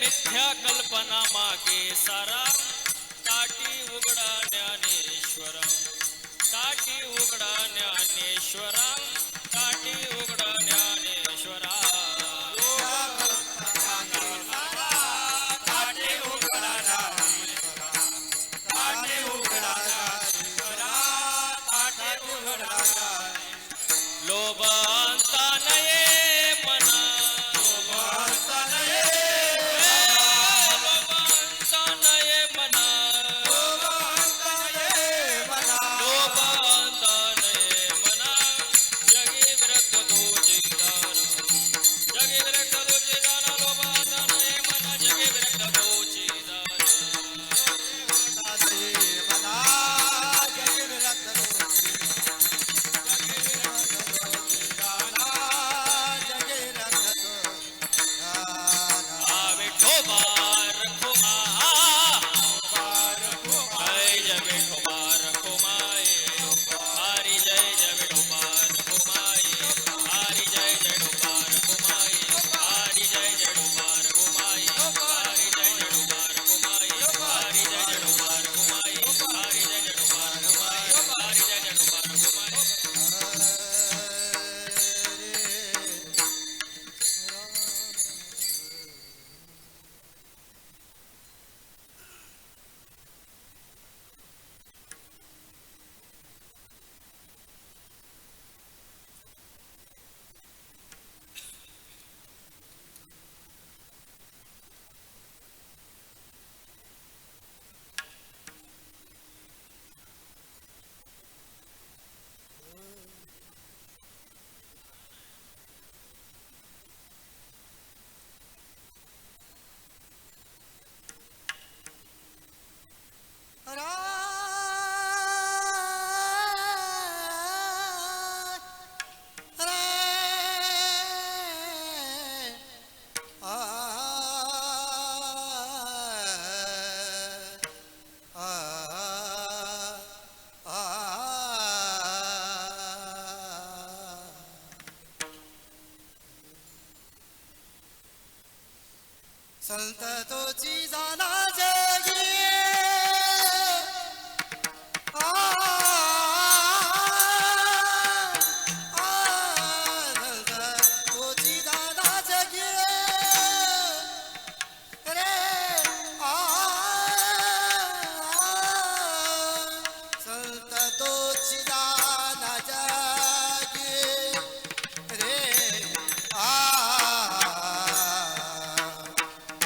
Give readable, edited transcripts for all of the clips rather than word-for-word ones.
मिथ्या कल्पना मागे सारा ताटी उघडा ज्ञानेश्वरा ताटी उघडा ज्ञानेश्वरा ताटी उघडा ज्ञानेश्वरा लोभांता नये मना लोभांता नये मना लोभांता नये मना जगी विरक्त तुझी दान जगी विरक्त तुझी दान लोभांता नये मना जगी विरक्त तुझी दान संत तोची जाना जगी संत तोची जाना जगी रे संत तोची जाना जगी रे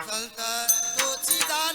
संत तोची जाना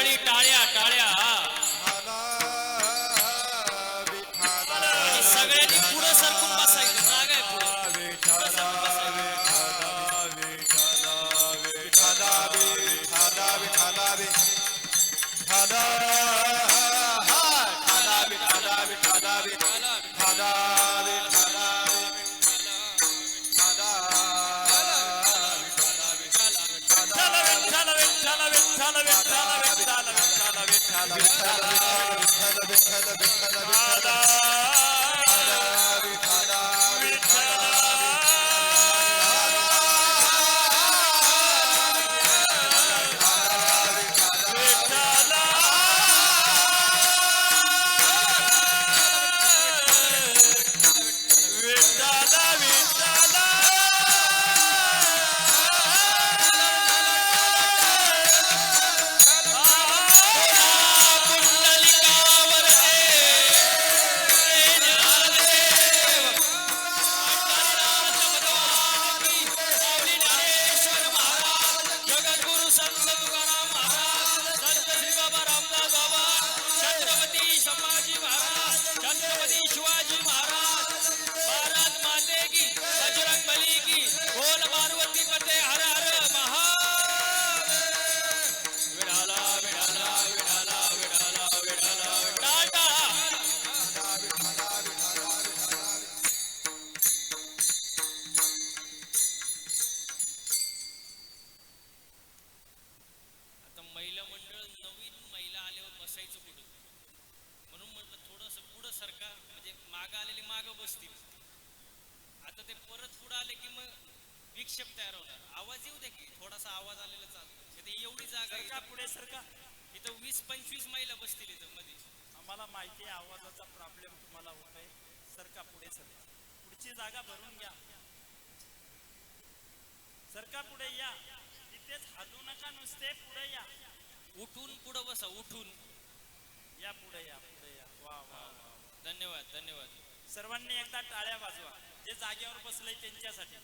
सगळ्यांनी टाळ्या टाळ्या आणि सगळ्यांनी पुढे सरकून बसायचं. जागा आहे पुढे सरकून विक्षेप तयार होणार. आवाज येऊ दे की थोडासा आवाज आलेला चालतो. एवढी जागा आहे पुढे सरका. इथं 20-25 महिला बसतील इथं मध्ये. आम्हाला माहिती आहे आवाजाचा प्रॉब्लेम तुम्हाला होतोय. सरका पुढे सरका. पुढची जागा भरून घ्या. सरका पुढे या. इथेच हलू नका नुसते पुढे या. उठून पुढे बसा. उठून या पुढे या पुढे या. वा वा वा. धन्यवाद धन्यवाद. सर्वांनी एकदा टाळ्या वाजवा जे जागेवर बसले त्यांच्यासाठी.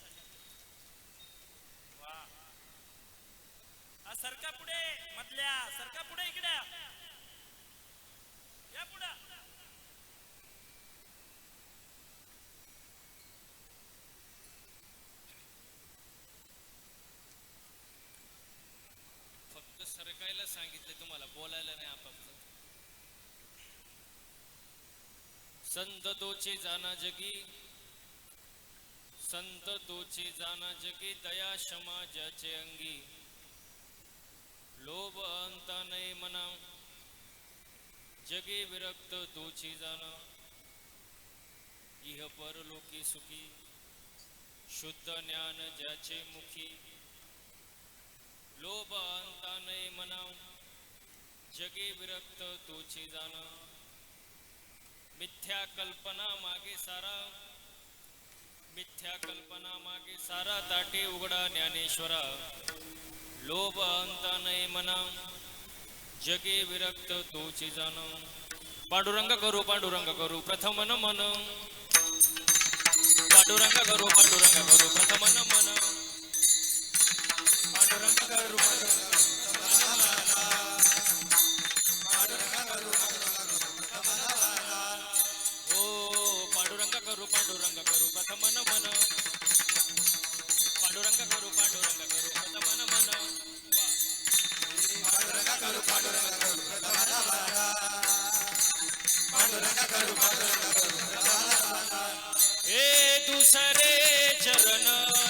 सरका पुढे मधल्या. सरका पुढे इकडे या पुढे. फक्त सरकायला सांगितले तुम्हाला, बोलायला नाही आपापलं. संत तोचे जाना जगी, संत तोचे जाना जगी, दया क्षमा ज्याचे अंगी, लोभ अंता नाही मना, जगे विरक्त तोची जाना, इह परलोकी सुखी, शुद्ध ज्ञान ज्याचे मुखी, लोभ अंता नाही मना, जगे विरक्त तोची जाना, मिथ्या कल्पना मागे सारा, मिथ्या कल्पना मागे सारा, ताटे उघडा ज्ञानेश्वरा, लोभ अंता नाही मना, जगे विरक्त तोची जाण, पांडुरंग करू प्रथम नमन, पांडुरंग करू प्रथम नमन, पांडुरंग करू ओ पांडुरंग करू प्रथम नमन, पांडुरंग करू प्रथम नमन, हे दुसरे चरण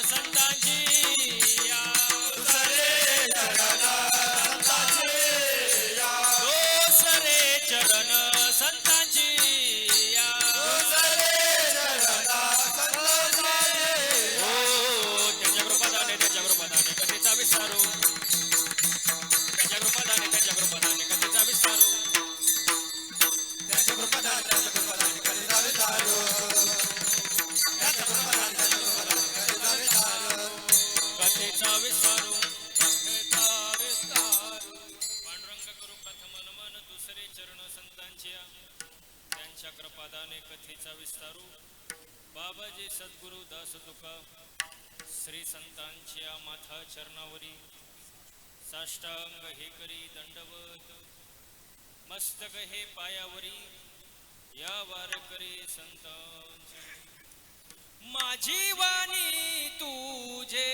संतांची या, दुसरे चरण संतांची या, दुसरे चरण संतांची या, दुसरे चरण संतांची. हो त्याच्या कृपादाने कधीचा विसरू, त्याच्या कृपादाने कधीचा विसरू, त्याच्या कृपादाने कधीचा विसरू, कथेचा विस्तारू, पांडुरंग करू प्रथम नमन, दुसरे चरण संतांच्या, त्यांच्या कृपादाने कथेचा विस्तारू, बाबाजी सद्गुरु दास तुका, श्री संतांच्या माथा चरणावरी, साष्टांग हे करी दंडवत मस्तक हे पायावरी या वारकरी संतांचे माझी वाणी तुझे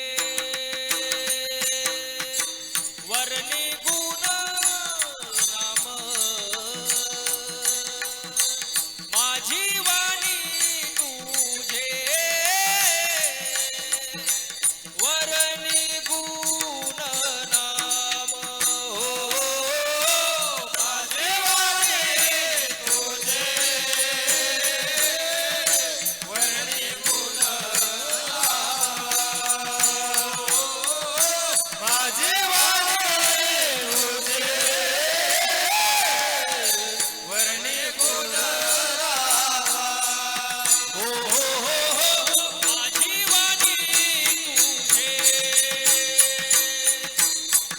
वर्णी गुण नाम माझी वाणी तुझे वर्णी गुण नाम माझी वाणी तुझे वर्णी गुण माझी वर्णी गुण हो हो हो माझी वाणी तुझे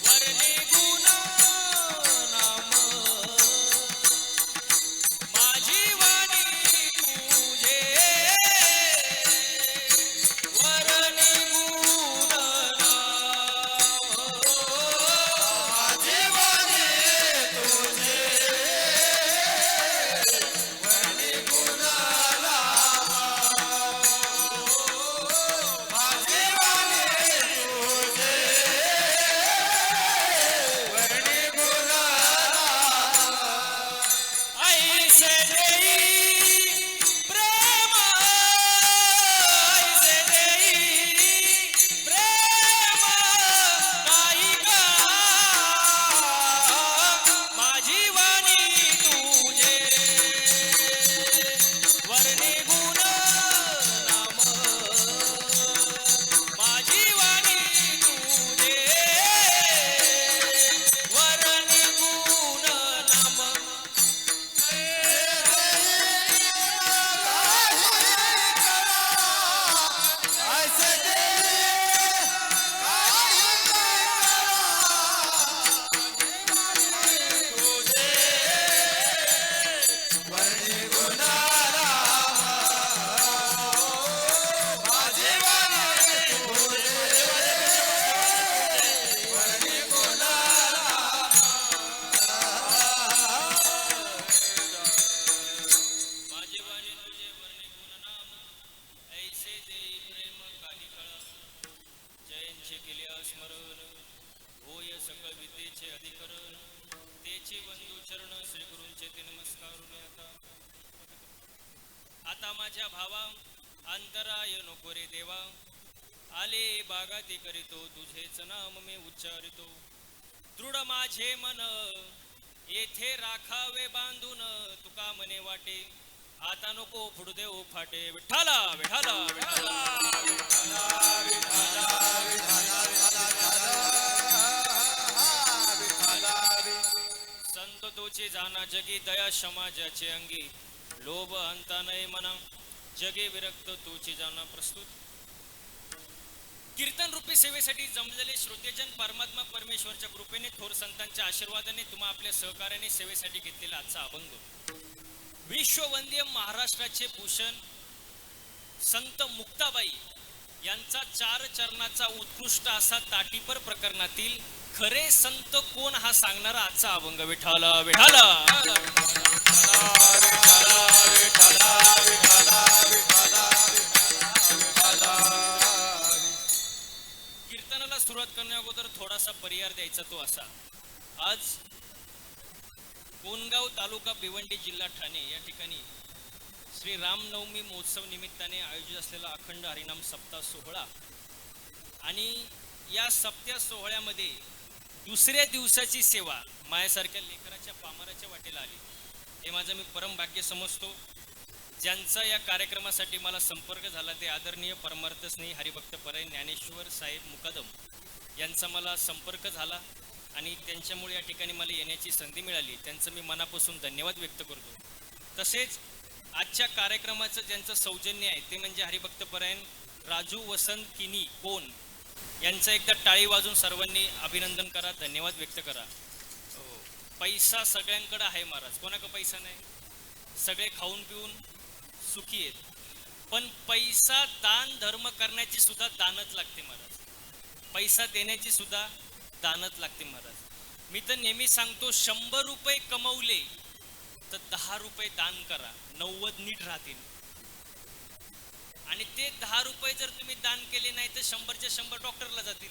वर्णी गुण नाम माझी वाणी तुझे वर्णी गुण नाम माझी वाणी तुझे वर्णी गुण माझी वाणी तुझे वर्णी गुण ऐसे देई प्रेम ऐसे देई प्रेम काही का माझी वाणी तुझे वर्णी गुण नाम माझी वाणी तुझे वर्णी गुण नाम माझी वाणी तुझे वर्णी गुण नाम ऐसे देई प्रेम काही कळ जयंचे केले स्मरण होय सकळ विद्येचे अधिकरण तेचे वंदू चरण श्री गुरूंचे ते नमस्कार आता माझ्या भावा अंतराय नको रे देवा आले बागाती करीतो तुझेच नाम मी उच्चारितो दृढ माझे मन येथे राखावे बांधून तुका मने वाटे आता नको फुडू देऊ फाटे विठ्ठला विठ्ठला विठ्ठला संत तुझे जाना जगी दया समाजाचे अंगी लोभ अंता नये मना जगे विरक्त तुझे जाना प्रस्तुत कीर्तन रूपी सेवेसाठी जमलेले श्रोतेजन परमात्मा परमेश्वरच्या कृपेने थोर संतांच्या आशीर्वादाने तुम्हा आपल्या सहकार्याने सेवेसाठी घेतलेला आजचा अभंग विश्ववंद्य महाराष्ट्राचे भूषण संत मुक्ताबाई यांचा 4 चरणाचा उत्कृष्ट असा ताटीपर प्रकरणातील खरे संत कोण हा सांगणारा आजचा अभंग विठाला विठाला कीर्तनाला सुरुवात करण्या अगोदर थोडासा परिहार द्यायचा तो असा आज कोणगाव तालुका भिवंडी जिल्हा ठाणे या ठिकाणी श्री रामनवमी महोत्सव निमित्ताने आयोजित असलेला अखंड हरिनाम सप्ताह सोहळा आणि या सप्ताह सोहळ्यामध्ये दुसऱ्या दिवसाची सेवा माझ्यासारख्या लेकराच्या पामराच्या वाटेला आली हे माझं मी परम भाग्य समजतो ज्यांचा या कार्यक्रमासाठी मला संपर्क झाला ते आदरणीय परमार्थ स्नेही हरिभक्त परायण ज्ञानेश्वर साहेब मुकादम यांचा मला संपर्क झाला आणि त्यांच्यामुळे या ठिकाणी मला येण्याची संधी मिळाली त्यांचं मी मनापासून धन्यवाद व्यक्त करतो तसेच आजच्या कार्यक्रमाचं ज्यांचं सौजन्य आहे ते म्हणजे हरिभक्त परायण राजू वसंत किनी कोण यांचं एकदा टाळी वाजून सर्वांनी अभिनंदन करा धन्यवाद व्यक्त करा पैसा सगळ्यांकडे आहे महाराज कोणाकडे पैसा नाही सगळे खाऊन पिऊन सुखी आहेत पण पैसा दान धर्म करण्याची सुद्धा दानच लागते महाराज पैसा देण्याची सुद्धा दानच लागते महाराज. मी तर नेहमी सांगतो 100 रुपये कमवले तर 10 रुपये दान करा, 90 नीट राहतील. आणि ते 10 रुपये जर तुम्ही दान केले नाही तर 100च्या 100 डॉक्टरला जातील.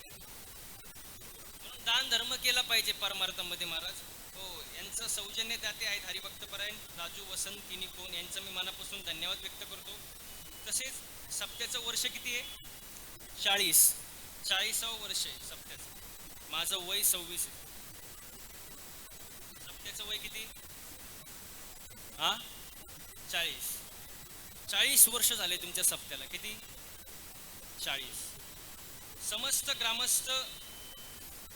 म्हणून दान धर्म केला पाहिजे परमार्थामध्ये महाराज. हो, यांचं सौजन्य दाते आहेत हरिभक्तपरायण राजू वसंत किनीकोन, यांचं मी मनापासून धन्यवाद व्यक्त करतो. तसेच सप्त्याचं वर्ष किती आहे? 40वा वर्ष आहे सप्त्याचं. माझं वय 26 आहे. सप्त्याचं वय किती? 40 वर्ष झाले तुमच्या सप्त्याला. किती? 40. समस्त ग्रामस्थ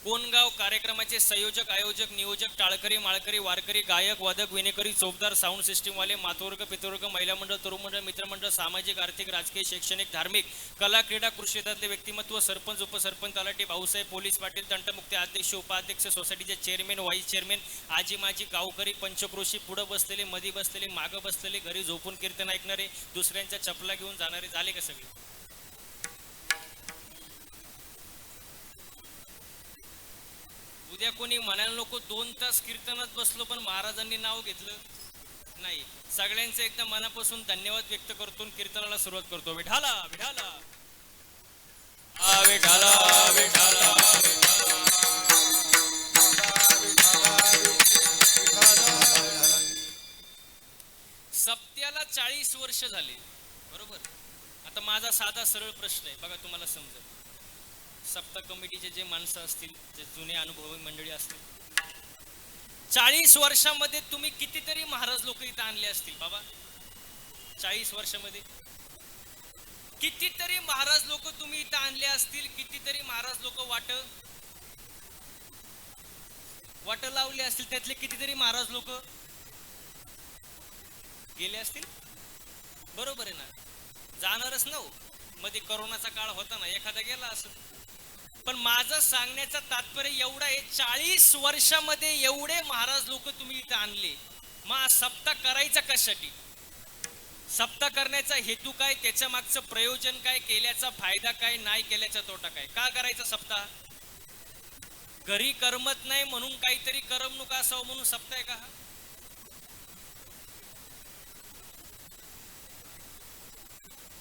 कोणगाव कार्यक्रमाचे संयोजक, आयोजक, नियोजक, टाळकरी, माळकरी, वारकरी, गायक, वादक, विनेकरी, चौकदार, साऊंड सिस्टीमवाले, मातवर्ग, पितवर्ग, महिला मंडळ, तरुण मंडळ, मित्रमंडळ, सामाजिक, आर्थिक, राजकीय, शैक्षणिक, धार्मिक, कला, क्रीडा, कृषी क्षेत्रातले व्यक्तिमत्व, सरपंच, उपसरपंच, तलाठी, भाऊसाहेब, पोलीस पाटील, तंटमुक्ती अध्यक्ष, उपाध्यक्ष, सोसायटीचे चेअरमॅन, व्हाईस चेअरमॅन, आजी माजी, गावकरी, पंचक्रोशी, पुढं बसलेले, मधी बसलेले, मागं बसलेले, घरी झोपून कीर्तन ऐकणारे, दुसऱ्यांच्या चपला घेऊन जाणारे, झाले का सगळे? उद्या कोणी म्हणायला नको 2 तास कीर्तनात बसलो पण महाराजांनी नाव घेतलं नाही. सगळ्यांचे एकदा मनापासून धन्यवाद व्यक्त करतो, कीर्तनाला सुरुवात करतो. विठाला विठाला विठाला विठाला. सप्त्याला 40 वर्ष झाले बरोबर. आता माझा साधा सरळ प्रश्न आहे बघा, तुम्हाला समजेल. सप्ताह कमिटीचे जे माणसं असतील, जे जुने अनुभवी मंडळी असतील, 40 वर्षामध्ये तुम्ही कितीतरी महाराज लोक इथं आणले असतील बाबा. 40 वर्षामध्ये कितीतरी महाराज लोक तुम्ही इथं आणले असतील. कितीतरी महाराज लोक वाट लावले असतील. त्यातले कितीतरी महाराज लोक गेले असतील. बरोबर आहे ना? जाणारच ना हो. मध्ये करोनाचा काळ होता ना, एखादा गेला असेल. पण माझं सांगण्याचं तात्पर्य एवढा आहे, 40 वर्षामध्ये एवढे महाराज लोक तुम्ही इथं आणले. मग सप्ताह करायचा कशासाठी? सप्ताह करण्याचा हेतू काय? त्याच्या मागचं प्रयोजन काय? केल्याचा फायदा काय? नाही केल्याचा तोटा काय? का करायचा सप्ताह? घरी करमत नाही म्हणून काहीतरी करमणूक असावं म्हणून सप्ताह आहे का हा?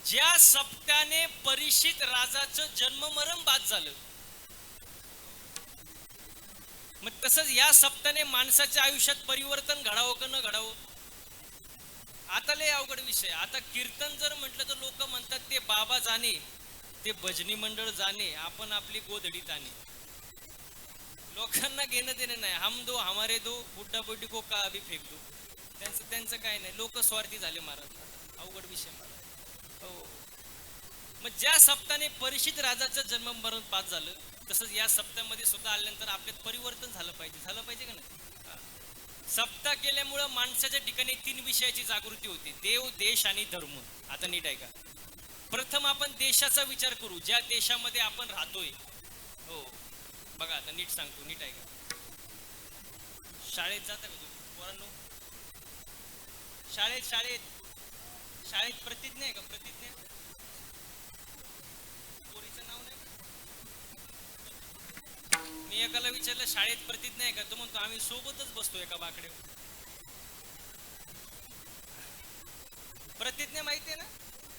ज्या सप्त्याने परीक्षित राजाचं जन्ममरण बाद झालं, मग तसंच या सप्त्याने माणसाच्या आयुष्यात परिवर्तन घडावं का न घडावं? आता लय अवघड विषय. आता कीर्तन जर म्हटलं तर लोक म्हणतात ते बाबा जाणे, ते भजनी मंडळ जाणे, आपण आपली गोधडी ताणे. लोकांना घेणं देणं नाही. हम दो हमारे दो, बुड्ढा बुड्ढी को का अभी फेक दो. त्यांचं काय नाही. लोक स्वार्थी झाले महाराज. अवघड विषय महाराज. हो. मग ज्या सप्त्याने परीक्षित राजाचं जन्ममरण पास झालं, तसंच या सप्त्यामध्ये सुद्धा आल्यानंतर आपल्यात परिवर्तन झालं पाहिजे का नाही? सप्ताह केल्यामुळं माणसाच्या ठिकाणी 3 विषयाची जागृती होते: देव, देश आणि धर्म. आता नीट आहे का? प्रथम आपण देशाचा विचार करू, ज्या देशामध्ये आपण राहतोय. हो बघा, आता नीट सांगतो, नीट आहे का? शाळेत जाता का तुम्ही पोरांनो? शाळेत प्रतिज्ञा आहे का? प्रतिज्ञा. पोरीचं नाव नाही. मी एकाला विचारलं शाळेत प्रतिज्ञा आहे का? तो म्हणतो आम्ही सोबतच बसतो एका बाकडे. प्रतिज्ञा माहिती आहे ना?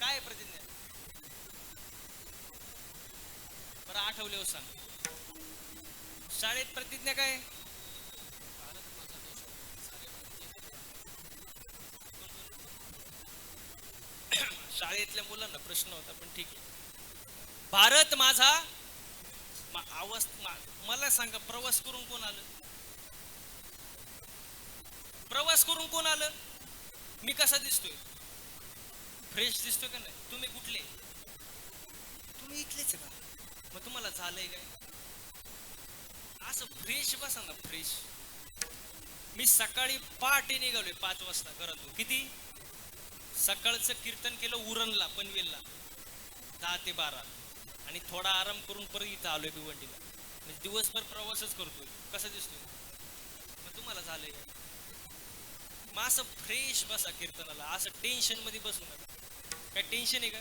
काय प्रतिज्ञा? बरं आठवले हो सांग. शाळेत प्रतिज्ञा काय? शाळेतल्या मुलांना प्रश्न होता, पण ठीक आहे. भारत माझा. मला सांगा, प्रवास करून कोण आलं? प्रवास करून कोण आलं? मी कसा दिसतोय? फ्रेश दिसतोय का नाही? तुम्ही कुठले? तुम्ही इथलेच का? मग तुम्हाला झालंय काय? असं फ्रेश बसा ना, फ्रेश. मी सकाळी पहाटे निघालोय 5 वाजता घरातून. किती? सकाळचं कीर्तन केलं उरणला, पनवेलला 10 ते 12, आणि थोडा आराम करून परत इथं आलोय भिवंडीला. म्हणजे दिवसभर प्रवासच करतोय. कसं दिसतोय? मग तुम्हाला झालंय काय? मग असं फ्रेश बसा कीर्तनाला. असं टेन्शन मध्ये बसू नका. काय टेन्शन आहे का?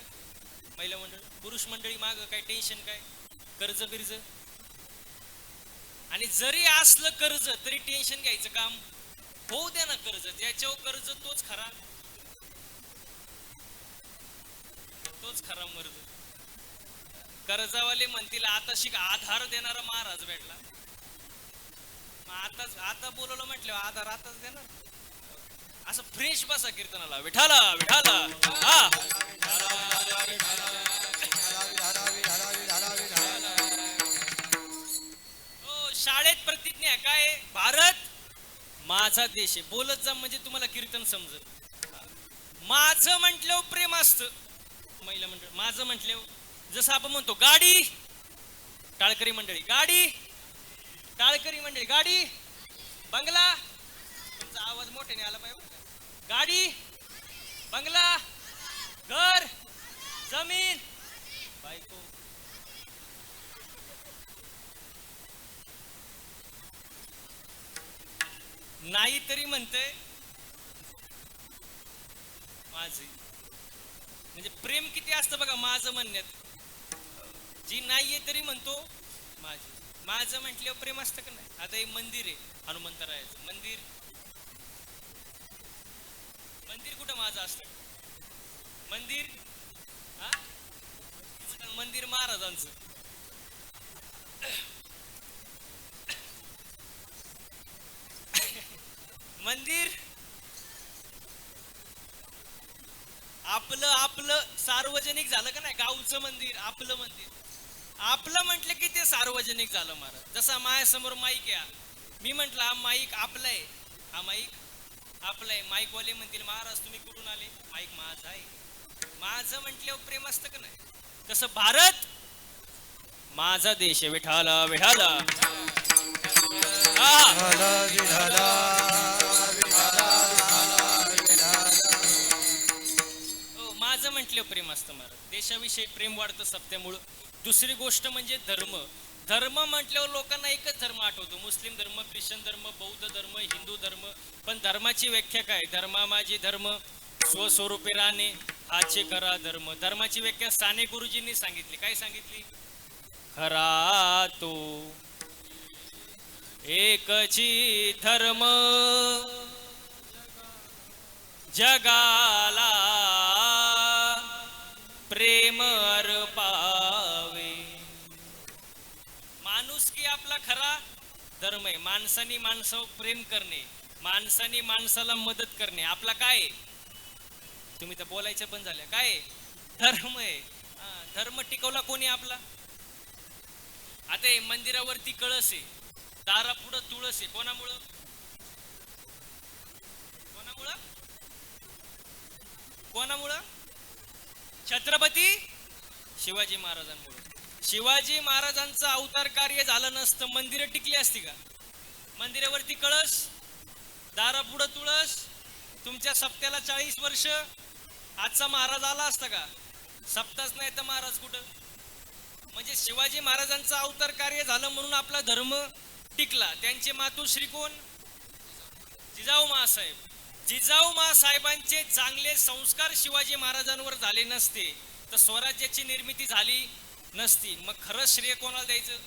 महिला मंडळ, पुरुष मंडळी माग काय टेन्शन? काय कर्ज बिर्ज? आणि जरी असलं कर्ज तरी टेन्शन घ्यायचं काम होऊ द्या ना. कर्ज ज्याच्यावर कर्ज तोच खरा, तोच खरा मर्द. कर्जावाले म्हणतील आता शिक आधार देणारा महाराज भेटला. आता बोलवलं म्हटलं आधार आताच देणार. असं फ्रेश बसा कीर्तनाला, विठाला विठाला. हा हो, शाळेत प्रतिज्ञा आहे काय? भारत माझा देश आहे. बोलत जा म्हणजे तुम्हाला कीर्तन समजत. माझं म्हटल्यावर प्रेम असतं. महिला मंडळ माझं म्हटल्यावर जसं आपण म्हणतो गाडी, टाळकरी मंडळी गाडी, टाळकरी मंडळी गाडी, बंगला. तुमचा आवाज मोठ्याने आला पाहिजे. गाडी, बंगला, घर, जमीन, बायको. नाही तरी म्हणते माझी. म्हणजे प्रेम किती असतं बघा माझं म्हणण्यात. जी नाहीये तरी म्हणतो माझी. माझं म्हटल्यावर प्रेम असतं का नाही? आता हे मंदिर आहे हनुमंतरायाचं मंदिर. मंदिर कुठं माझं असतं? मंदिर हा मंदिर महाराजांचं. मंदिर आपलं आपलं सार्वजनिक झालं का नाही? गावचं मंदिर आपलं मंदिर. आपलं म्हटलं की ते सार्वजनिक झालं महाराज. जसा माझ्यासमोर माईक आहे, मी म्हंटल हा माईक आपला आहे, हा माईक आपला आहे. माईकवाले म्हणतील महाराज तुम्ही कुठून आले? माईक माझा आहे. माझं म्हटल्यावर प्रेम असतं का नाही? तसं भारत माझा देश आहे. विठाला विठाला. माझं म्हटल्यावर प्रेम असतं महाराज. देशाविषयी प्रेम वाढतं सत्यामुळं. दुसरी गोष्ट म्हणजे धर्म. धर्म म्हटल्यावर लोकांना एकच धर्म आठवतो, मुस्लिम धर्म, ख्रिश्चन धर्म, बौद्ध धर्म, हिंदू धर्म. पण धर्माची व्याख्या काय? धर्मा माझी धर्म स्वस्वरूपे राहणे हाचे खरा धर्म. धर्माची व्याख्या साने गुरुजींनी सांगितली. काय सांगितली? खरा तो एकची धर्म जगाला प्रेम अर्पावे. माणूस की आपला खरा धर्म आहे. माणसानी माणसावर प्रेम करणे, माणसानी माणसाला मदत करणे आपला काय? तुम्ही तर बोलायचं पण झालं काय? धर्म आहे. धर्म टिकवला कोणी? आपला. आता हे मंदिरावरती कळस आहे, दारापुढं तुळस आहे. कोणामुळं? कोणामुळं? कोणामुळं? छत्रपती शिवाजी महाराजांमुळे. शिवाजी महाराजांचं अवतार कार्य झालं नसतं मंदिरं टिकली असती का? मंदिरावरती कळस, दारापुढं तुळस. तुमच्या सप्त्याला 40 वर्ष. आजचा महाराज आला असता का? सप्ताच नाही तर महाराज कुठं? म्हणजे शिवाजी महाराजांचं अवतार कार्य झालं म्हणून आपला धर्म टिकला. त्यांचे मातोश्री कोण? जिजाऊ मासाहेब. जिजाऊ मासाहेबांचे चांगले संस्कार शिवाजी महाराजांवर झाले नसते तर स्वराज्याची निर्मिती झाली नसती. मग खरं श्रेय कोणाला द्यायचं?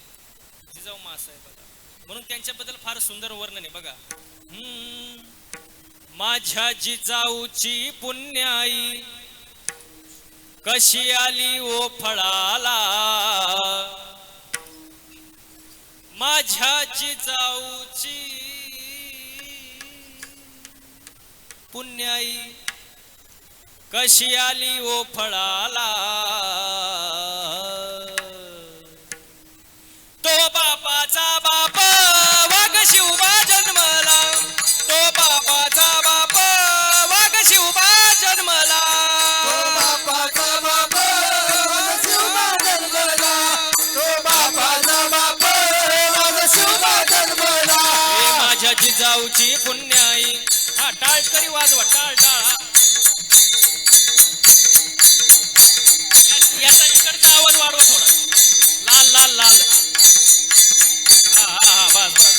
जिजाऊ मासाहेबांना. म्हणून त्यांच्याबद्दल फार सुंदर वर्णन आहे बघा. माझ्या जिजाऊची पुण्याई कशी आली ओ फळाला. माझ्या जिजाऊची पुण्याई कशी आली ओ फळाला. तो बापाचा बाप वाघ शिवबा जन्मला. तो बापाचा बाप वाघ शिवबा जन्मला. तो बापाचा बाप शिवबा जन्मला. तो बापाचा बाप शिवबा जन्मला. माझ्या जिजाऊची पुण्याई. हा टाळकरी वाजवा, टाळ टाळ. याचा इकडचा आवाज वाढवा थोडा. लाल लाल लाल. हा हा हा बस बस.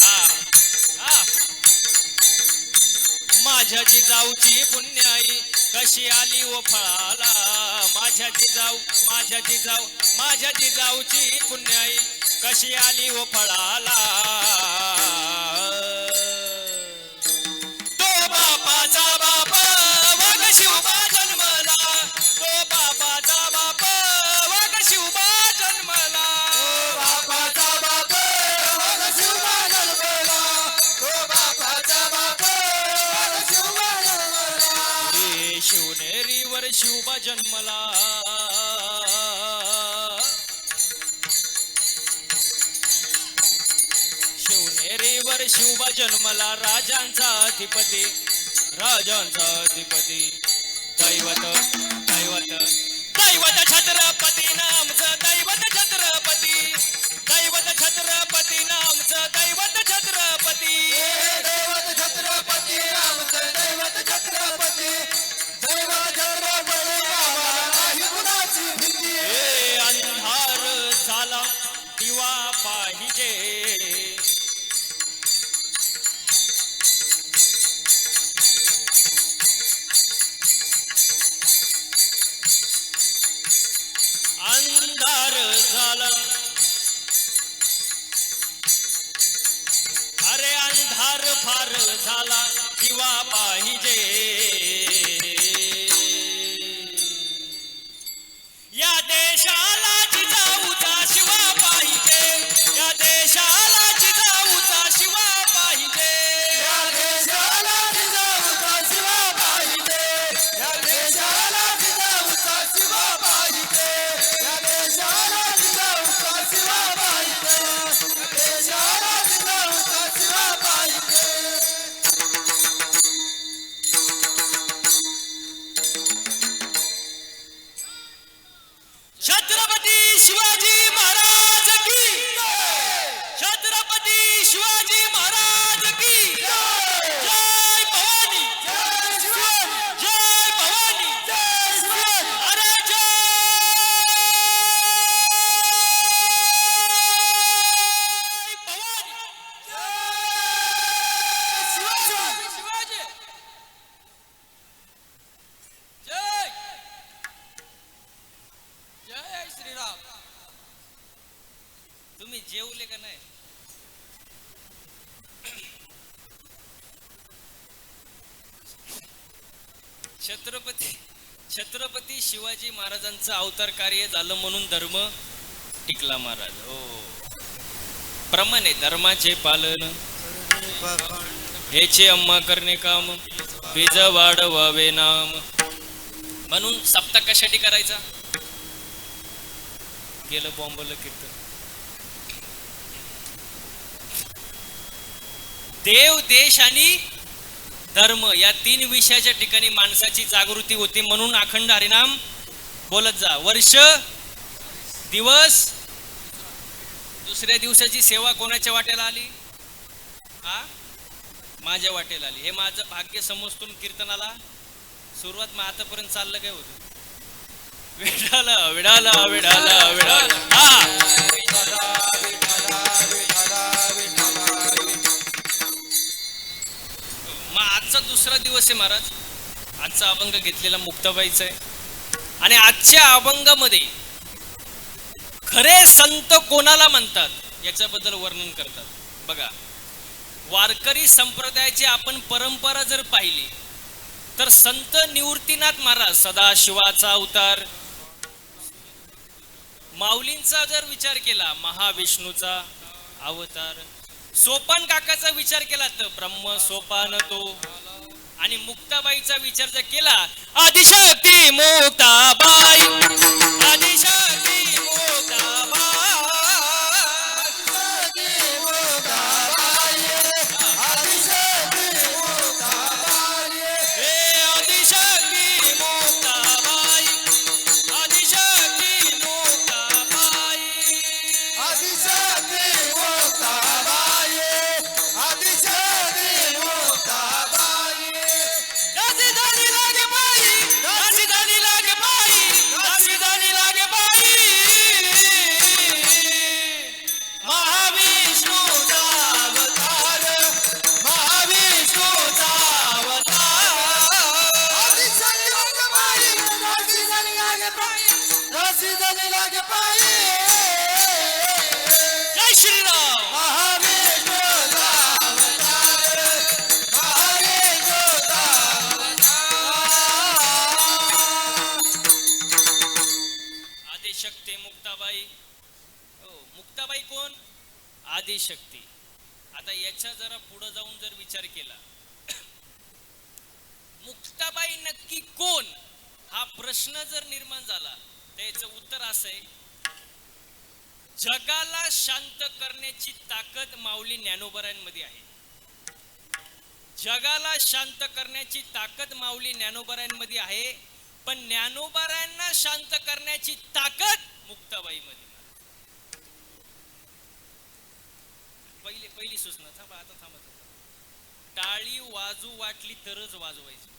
हा हा. माझ्या जिजाऊची पुण्याई कशी आली ओ फळाला. माझ्या जिजाऊ माझ्या जिजाऊ माझ्या जिजाऊची पुण्याई कशी आली हो फळाला तो बापाचा बाप वाघ शिवबा जन्मला तो बापाचा बाप वाघ शिवबा जन्मला तो बापाचा बाप वाघ शिवबा जन्मला तो बापाचा बाप वाघ शिवबा जन्मला हे शिवनेरीवर शिवबा जन्मला शिवनेरीवर शिवबा जन्मला राजांचा अधिपती दैवत दैवत दैवत छत्रपती नामचं दैवत छत्रपती नामचं दैवत छत्रपती दैवत छत्रपती आमचं दैवत छत्रपती दैवत छत्रपती आम्हाला नाही कुणाची भीती हे अंधार झाला दिवा पाहिजे अंधार झाला अरे अंधार फार झाला दिवा पाहिजे या देशाला जिजाऊचा शिवा पाहिजे या देशाला जिजाऊचा शिवा पाहिजे या देशाला जिजाऊचा शिवा पाहिजे या देशाला जिजाऊचा शिवा पाहिजे या देशाला जिजाऊचा शिवा पाहिजे या देशाला जिजाऊचा शिवा पाहिजे छत्रपती शिवाजी महाराज की छत्रपती शिवाजी महाराज की जय भवानी जय शिवाजी जय भवानी जय शिवाजी अरे जय भवानी शिवाजी जय जय श्रीराम तुम्ही जेवले का नाही छत्रपती शिवाजी महाराजांचं अवतार कार्य झालं म्हणून धर्म टिकला महाराज हो प्रमाणे धर्माचे पालन हेचे अम्मा करणे काम बीज वाढवावे नाम म्हणून सप्ताह कशासाठी करायचा गेलं बॉम्बलं कीर्तन देव देश आणि धर्म या तीन विषयाच्या ठिकाणी माणसाची जागृती होती म्हणून अखंड हरिनाम बोलत जा वर्ष दिवस दुसऱ्या दिवसाची सेवा कोणाच्या वाट्याला आली हा माझ्या वाट्याला आली हे माझं भाग्य समजतून कीर्तनाला सुरुवात मग आतापर्यंत चाललं काय होतं विडाला विडाला विडाला विडाला हा मग आजचा दुसरा दिवस आहे महाराज आजचा अभंग घेतलेला मुक्ताबाईचा आहे आणि आजच्या अभंगामध्ये खरे संत कोणाला म्हणतात याच्याबद्दल वर्णन करतात बघा वारकरी संप्रदायाची आपण परंपरा जर पाहिली तर संत निवृत्तीनाथ महाराज सदाशिवाचा अवतार माऊलींचा जर विचार केला महाविष्णूचा अवतार सोपान काकाचा विचार केला तर ब्रह्म सोपान तो आणि मुक्ताबाईचा विचार जर केला आदिशक्ती मुक्ताबाई आदिशक्ती मुक्ताबाई हे आदिशक्ती मुक्ताबाई आदिशक्ती मुक्ताबाई दासी दानी लागे बाई दासी दानी लागे बाई दासी दानी लागे बाई महाविष्णूचा अवतार महाविष्णूचा अवतार आदिशक्ती. आता याच्या जरा पुढे जाऊन जर विचार केला, मुक्ताबाई नक्की कोण हा प्रश्न जर निर्माण झाला तर याचं उत्तर असं आहे, जगाला शांत करण्याची ताकद माऊली ज्ञानोबरांमध्ये आहे. जगाला शांत करण्याची ताकद माऊली ज्ञानोबरांमध्ये आहे, पण ज्ञानोबरांना शांत करण्याची ताकद मुक्ताबाईमध्ये. पहिली सूचना थांबा, आता थांबा. टाळी वाजू वाटली तरच वाजवायची,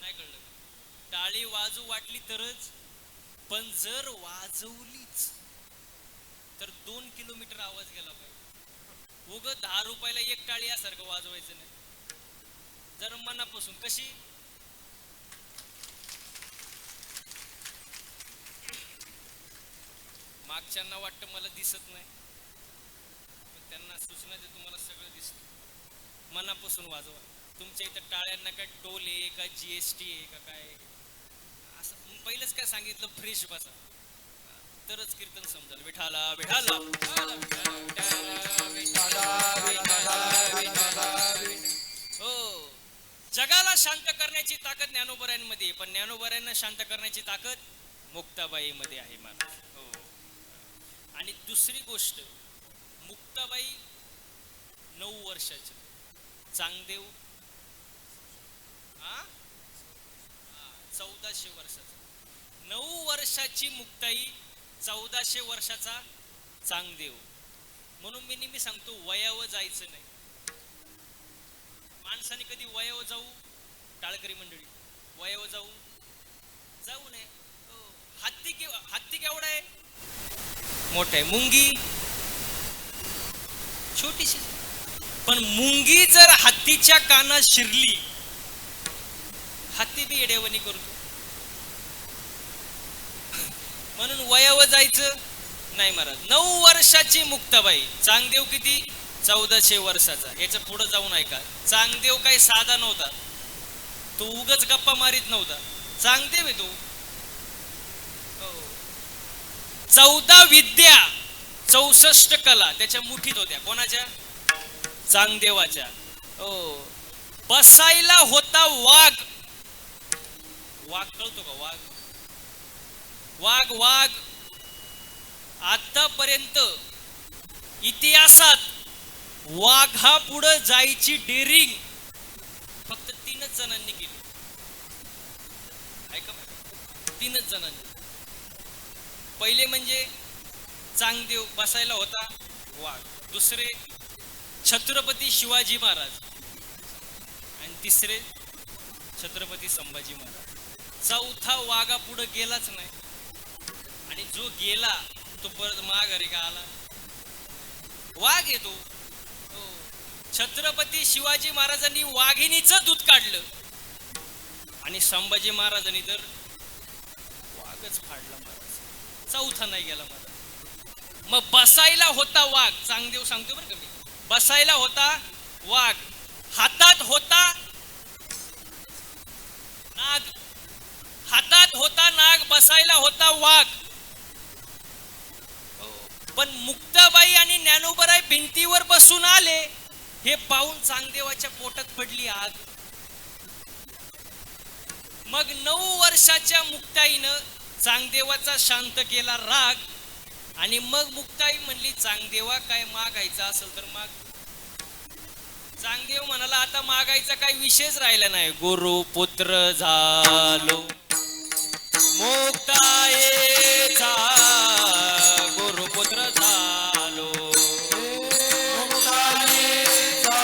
नाही कळलं? टाळी वाजू वाटली तरच, पण जर वाजवलीच तर 2 किलोमीटर आवाज गेला पाहिजे. उग 10 रुपयाला एक टाळी यासारखं वाजवायचं नाही, जर मनापासून. कशी? मागच्यांना वाटतं मला दिसत नाही, पण त्यांना सूचना दे, तुम्हाला सगळं दिसतं. मनापासून वाजवा. तुमच्या इथं टाळ्यांना काय टोल आहे का, GST आहे का काय? असं पहिलंच काय सांगितलं, फ्रेश बसा, तरच कीर्तन समजाल. विठाला विठाला हो. जगाला शांत करण्याची ताकद ज्ञानोबरांमध्ये, पण ज्ञानोबरांना शांत करण्याची ताकद मुक्ताबाईमध्ये आहे महाराज. हो. आणि दुसरी गोष्ट, मुक्ताबाई 9 वर्षाच्या, चांगदेव 1400 वर्षाचा. 9 वर्षाची मुक्ताई, 1400 वर्षाचा चांगदेव. म्हणून मी नेहमी सांगतो, वयावर जायचं नाही. माणसाने कधी वयावर जाऊ, टाळकरी मंडळी, वयावर जाऊ नये. हत्ती केवढा आहे? मोठा आहे. मुंगी छोटीशी. पण मुंगी जर हत्तीच्या कानात शिरली, हत्ती बी येडेवणी करतो. म्हणून वयावर जायचं नाही महाराज. 9 वर्षाची मुक्ताबाई, चांगदेव किती? 1400 वर्षाचा. याच्या पुढे जाऊन ऐका, चांगदेव काही साधा नव्हता, तो उगच गप्पा मारित नव्हता. चांगदेव आहे तो. 14 विद्या 64 कला त्याच्या मुठीत होत्या. कोणाच्या? चांगदेवाच्या. हो. बसायला होता वाघ. वाघ कळतो का? वाघ आतापर्यंत इतिहासात वाघा पुढे जायची डेअरिंग फक्त 3च जणांनी केली. ऐका, 3च जणांनी. पहिले म्हणजे चांगदेव, बसायला होता वाघ. दुसरे छत्रपती शिवाजी महाराज, आणि तिसरे छत्रपती संभाजी महाराज. चौथा वाघा पुढे गेलाच नाही, आणि जो गेला तो परत माघारी का आला? वाघ येतो. छत्रपती शिवाजी महाराजांनी वाघिणीचं दूध काढलं, आणि संभाजी महाराजांनी तर वाघच फाडला महाराज. चौथा नाही गेला महाराज. मग बसायला होता वाघ, चांगदेव सांगतो बरं का मी, बसायला होता वाघ, हातात होता नाग. हातात होता नाग, बसायला होता वाघ. पण मुक्ताबाई आणि ज्ञानोबराई भिंतीवर बसून आले, हे पाहून चांगदेवाच्या पोटात पडली आग. मग 9 वर्षाच्या मुक्ताईनं चांगदेवाचा शांत केला राग, आणि मग मुक्ताई म्हणली, चांगदेवा काय मागायचा असेल तर माग. चांगदेव म्हणाला, आता मागायचा काही विषयच राहिला नाही. गुरु पुत्र झालो मुक्ताईचा, गुरुपुत्र झालो मुक्ताईचा,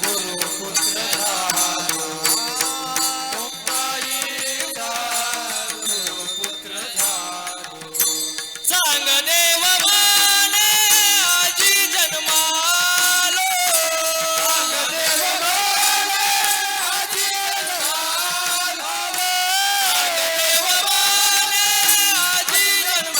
गुरुपुत्र झालो मुक्ताईचा, गुरुपुत्र झालो. चांगदेव माने आजी जन्मालो, चांगदेव माने आजी जन्मालो, चांगदेव माने आजी जन्मालो.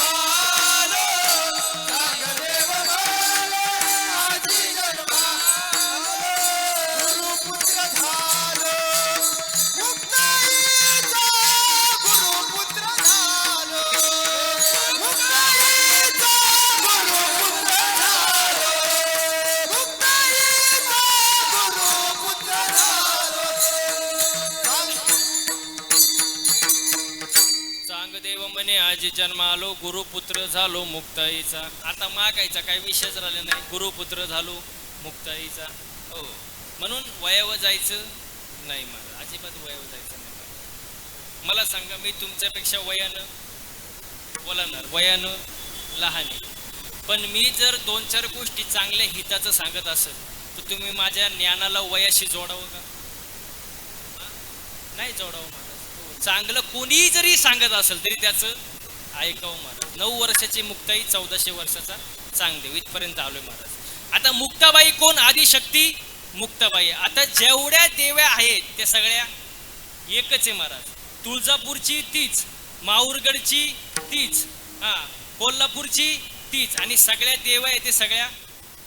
जन्म आलो गुरुपुत्र झालो मुक्ताईचा. आता मागायचा काही विषयच राहिला नाही, गुरुपुत्र झालो मुक्ताईचा. हो, म्हणून वयावर जायचं नाही मला, अजिबात वयावर जायचं नाही मला. मला सांगा, मी तुमच्यापेक्षा वयानं बोलणार, वयानं लहान आहे, पण मी जर 2-4 गोष्टी चांगल्या हिताचं सांगत असेल तर तुम्ही माझ्या ज्ञानाला वयाशी जोडावं का? नाही जोडावं महाराज. चांगलं कोणीही जरी सांगत असेल तरी त्याचं ऐकावं महाराज. 9 वर्षाची मुक्ताई, 1400 वर्षाचा चांगदेव, इथपर्यंत आलोय महाराज. आता मुक्ताबाई कोण? आदिशक्ती मुक्ताबाई. आता जेवढ्या देव्या आहेत त्या सगळ्या एकच आहे महाराज. तुळजापूरची तीच, माहूरगडची तीच, कोल्हापूरची तीच, आणि सगळ्या देव्या आहेत ते सगळ्या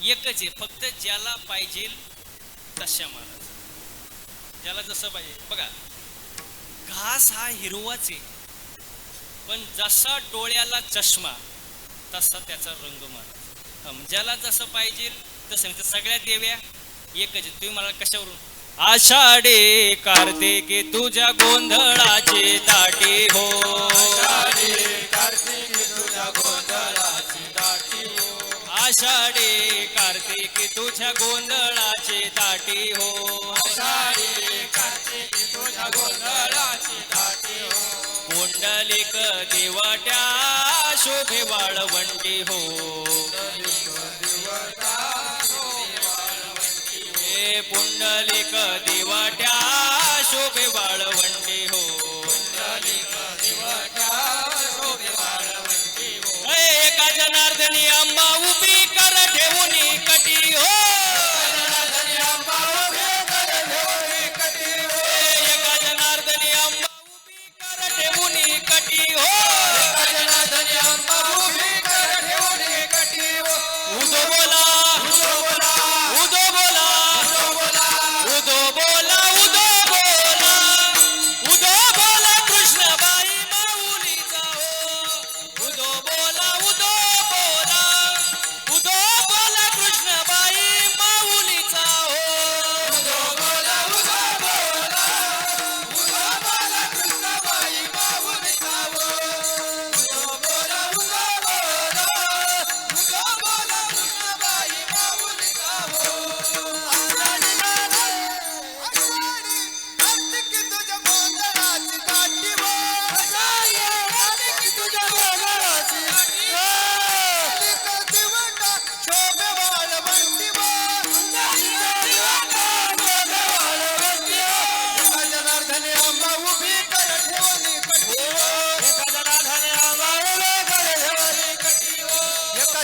एकच आहे. फक्त ज्याला पाहिजे तशा महाराज, ज्याला जसं पाहिजे. बघा, घास हा हिरवाच आहे, पण जसा डोळ्याला चष्मा तसा त्याचा रंग महाराज. ज्याला जसं पाहिजे तसं नाही. तर सगळ्या देव्या एकच आहे. तुम्ही मला कशावरून? आषाढे कार्तिके तुझ्या गोंधळाची दाटी हो, आषाढे कार्तिके तुझ्या गोंधळाची दाटी हो, आषाढे कार्तिके तुझ्या गोंधळाची दाटी हो, आषाढे कार्तिके तुझ्या गोंधळाची दाटी हो. पुंडलिक देवट्या शोभे वाळवंटी हो, हे पुंडलिक देवट्या शोभे वाळवंटी हो, पुंडलिक देवट्या शोभे वाळवंटी हो. एका जनार्दनी अंबा उभी कर ठेवून कटी हो, जनार्दनी अंबा उभी कर ठेवून कटी हो, एका जनार्दनी अंबा उभी कर ठेवून कटी हो, एका जनार्दनी अंबा उभी कर ठेवून कटी हो. उदो बोला, उदो बोला, उदो बोला, उदो बोला, उदो बोला, उदो बोला कृष्णबाई माऊलीचा हो, उदो बोला, उदो बोला, उदो बोला कृष्णबाई माऊलीचा हो, उदो बोला, उदो बोला, उदो बोला कृष्णबाई माऊलीचा हो, उदो बोला, उदो बोला, उदो बोला कृष्णबाई माऊलीचा हो.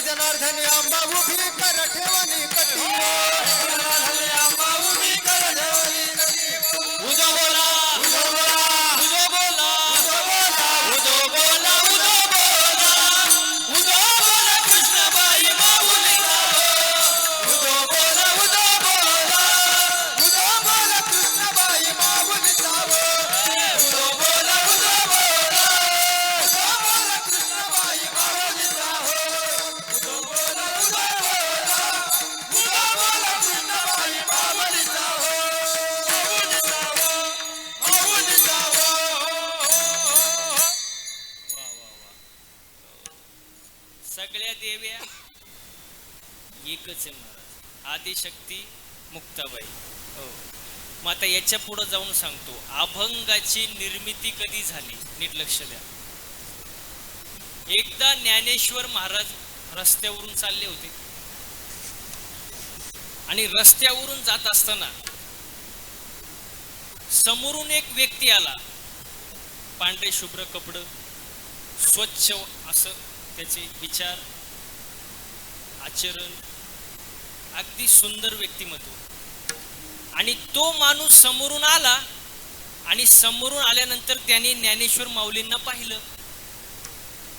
जनार्दनी अंबा उभी कर ठेवणी कटी हो, जनार्दनी अंबा उभी कर ठेवणी कटी हो. उदो बोला, उदो बोला, उदो बोला, उदो बोला, उदो बोला, उदो बोला, उदो बोला कृष्णबाई माऊलीचा हो, उदो बोला, उदो बोला, उदो बोला कृष्णबाई माऊलीचा हो, उदो बोला, उदो बोला, उदो बोला कृष्णबाई माऊलीचा हो, उदो बोला, उदो बोला, उदो बोला कृष्णबाई माऊलीचा हो, माऊलीचा हो, माऊलीचा हो. वा वा वा. सगळ्या देव्या एकच आहे महाराज, आदिशक्ती मुक्ताबाई हो. मग आता याच्या पुढे जाऊन सांगतो, अभंगाची निर्मिती कधी झाली, नीट लक्ष द्या. एकदा ज्ञानेश्वर महाराज रस्त्यावरून चालले होते, आणि रस्त्यावरून जात असताना समोरून एक व्यक्ती आला. पांढरे शुभ्र कपड, स्वच्छ असं त्याचे विचार, आचरण, अगदी सुंदर व्यक्तिमत्व. आणि तो माणूस समोरून आला, आणि समोरून आल्यानंतर त्याने ज्ञानेश्वर माऊलींना पाहिलं,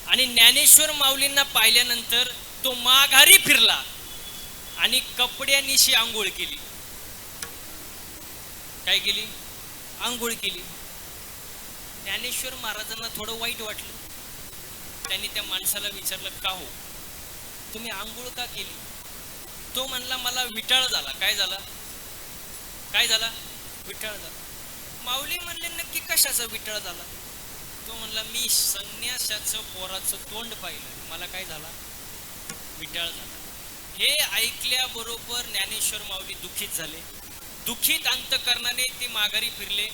आणि ज्ञानेश्वर माऊलींना पाहिल्यानंतर तो माघारी फिरला आणि कपड्यानिशी आंघोळ केली. काय केली? आंघोळ केली. ज्ञानेश्वर महाराजांना थोडं वाईट वाटलं. त्यांनी त्या माणसाला विचारलं, का हो तुम्ही आंघोळ का केली? तो म्हणला, मला विटाळ झाला. काय झाला? काय झाला? विटाळ झाला. माऊली म्हणले, नक्की कशाचा विटाळ झाला? तो म्हणला मी संन्यासाचं पोराचं तोंड पाहिलं, मला काय झाला, विटाळ झाला. हे ऐकल्याबरोबर ज्ञानेश्वर माऊली दुःखित झाले. दुःखित अंतकरणाने ते माघारी फिरले.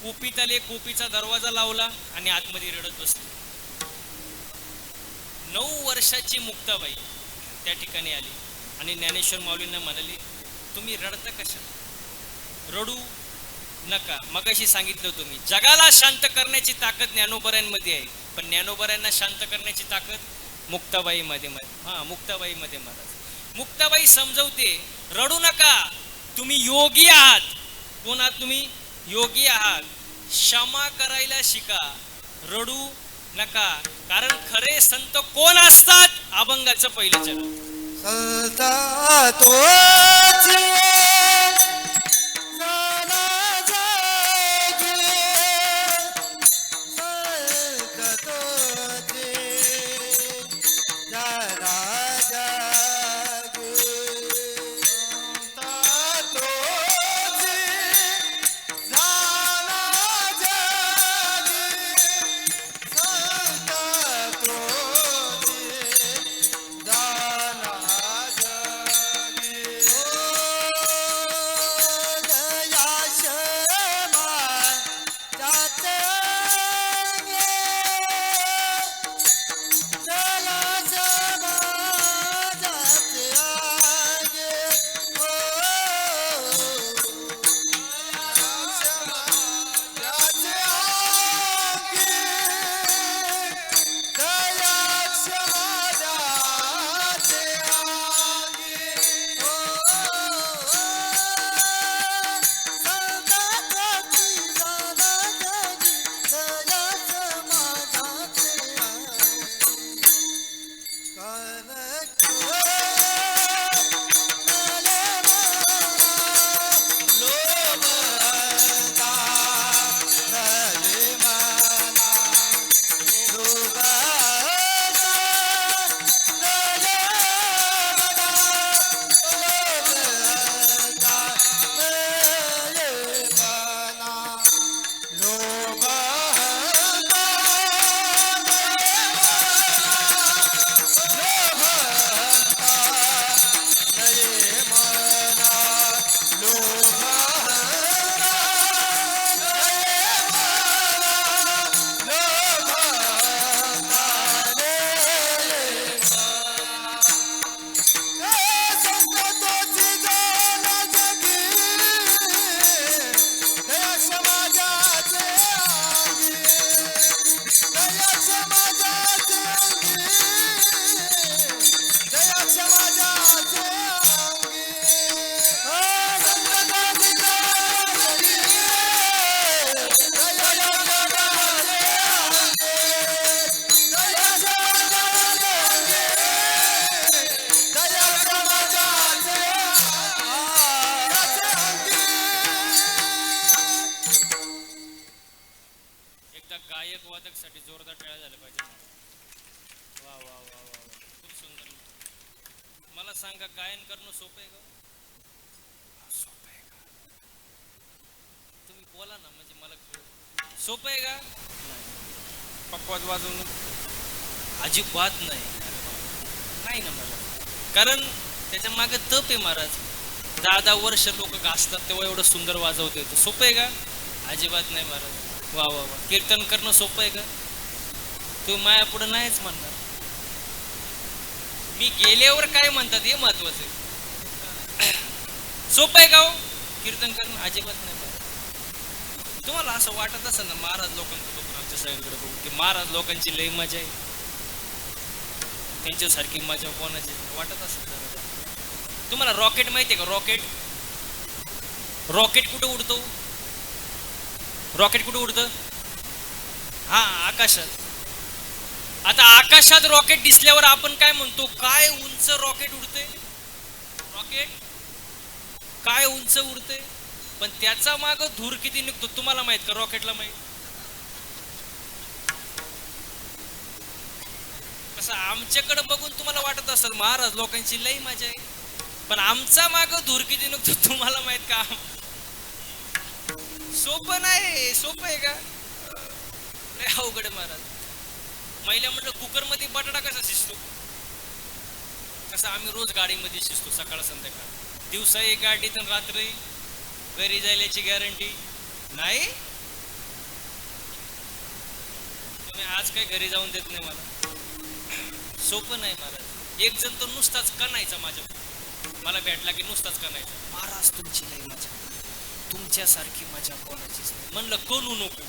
कोपीत आले, कोपीचा दरवाजा लावला आणि आतमध्ये रडत बसले. 9 वर्षाची मुक्ताबाई त्या ठिकाणी आली आणि ज्ञानेश्वर माऊलींना म्हणाले, तुम्ही रडता कशा, रडू नका. मगाशी सांगितलं तुम्ही, जगाला शांत करण्याची ताकद ज्ञानोबरांमध्ये आहे, पण ज्ञानोबरांना शांत करण्याची ताकद मुक्ताबाईमध्ये. मुक्ताबाईमध्ये महाराज. मुक्ताबाई समजवते, रडू नका, तुम्ही योगी आहात. कोण आहात तुम्ही? योगी आहात. क्षमा करायला शिका, रडू नका. कारण खरे संत कोण असतात? अभंगाचं पहिलं चरण. संता तोच झाला जागे, संत तोच झाला जागे, संता तोच झाला जागे, संता तोच झाला जागे. सांगा, गायन करणं सोपं आहे का? सोपं आहे का? तुम्ही बोला ना, म्हणजे मला सोपं आहे का? पक्वाद वाजवणं अजिबात नाही ना मला. कारण त्याच्या मागे तप आहे महाराज. 10 वर्ष लोक घासतात तेव्हा एवढं सुंदर वाजवता येतं. सोपं आहे का? अजिबात नाही महाराज. वा वा वा. कीर्तन करणं सोपं आहे का? तुम्ही माया पुढे नाहीच म्हणणार. मी गेल्यावर काय म्हणतात हे महत्वाचं आहे. सोपं आहे का हो कीर्तन करणं? अजिबात नाही. तुम्हाला असं वाटत असेल ना, महाराज लोकांकडे बघून, आमच्या सगळ्यांकडे बघून, की महाराज लोकांची लई मजा आहे, त्यांच्यासारखी मजा कोणाची वाटत असेल तर. तुम्हाला रॉकेट माहिती आहे का? रॉकेट कुठं उडतो? रॉकेट कुठं उडतं? हा, आकाशात. आता आकाशात रॉकेट दिसल्यावर आपण काय म्हणतो? काय उंच रॉकेट उडते. रॉकेट काय उंच उडते, पण त्याचा माग धूर किती निघतो तुम्हाला माहित का? रॉकेटला माहित. कसं आमच्याकडे बघून तुम्हाला वाटत असेल महाराज लोकांची लई मजा आहे, पण आमचा माग धूर किती निघतो तुम्हाला माहित का? सोपं नाही. सोपं आहे का? लय अवघड आहे महाराज. महिला म्हटलं कुकरमध्ये बटाटा कसा शिजतो तसं आम्ही रोज गाडीमध्ये शिजतो, सकाळ संध्याकाळ. दिवसा एक गाडीत आणि रात्री घरी जायल्याची गॅरंटी नाही. तुम्ही आज काही घरी जाऊन देत नाही मला. सोपं नाही महाराज. एक जण तो नुसताच कणायचा माझ्या, मला भेटला की नुसताच कणायचा, महाराज तुमची लई मजा, तुमच्यासारखी मजा कोणाचीच नाही. म्हणलं करू नको,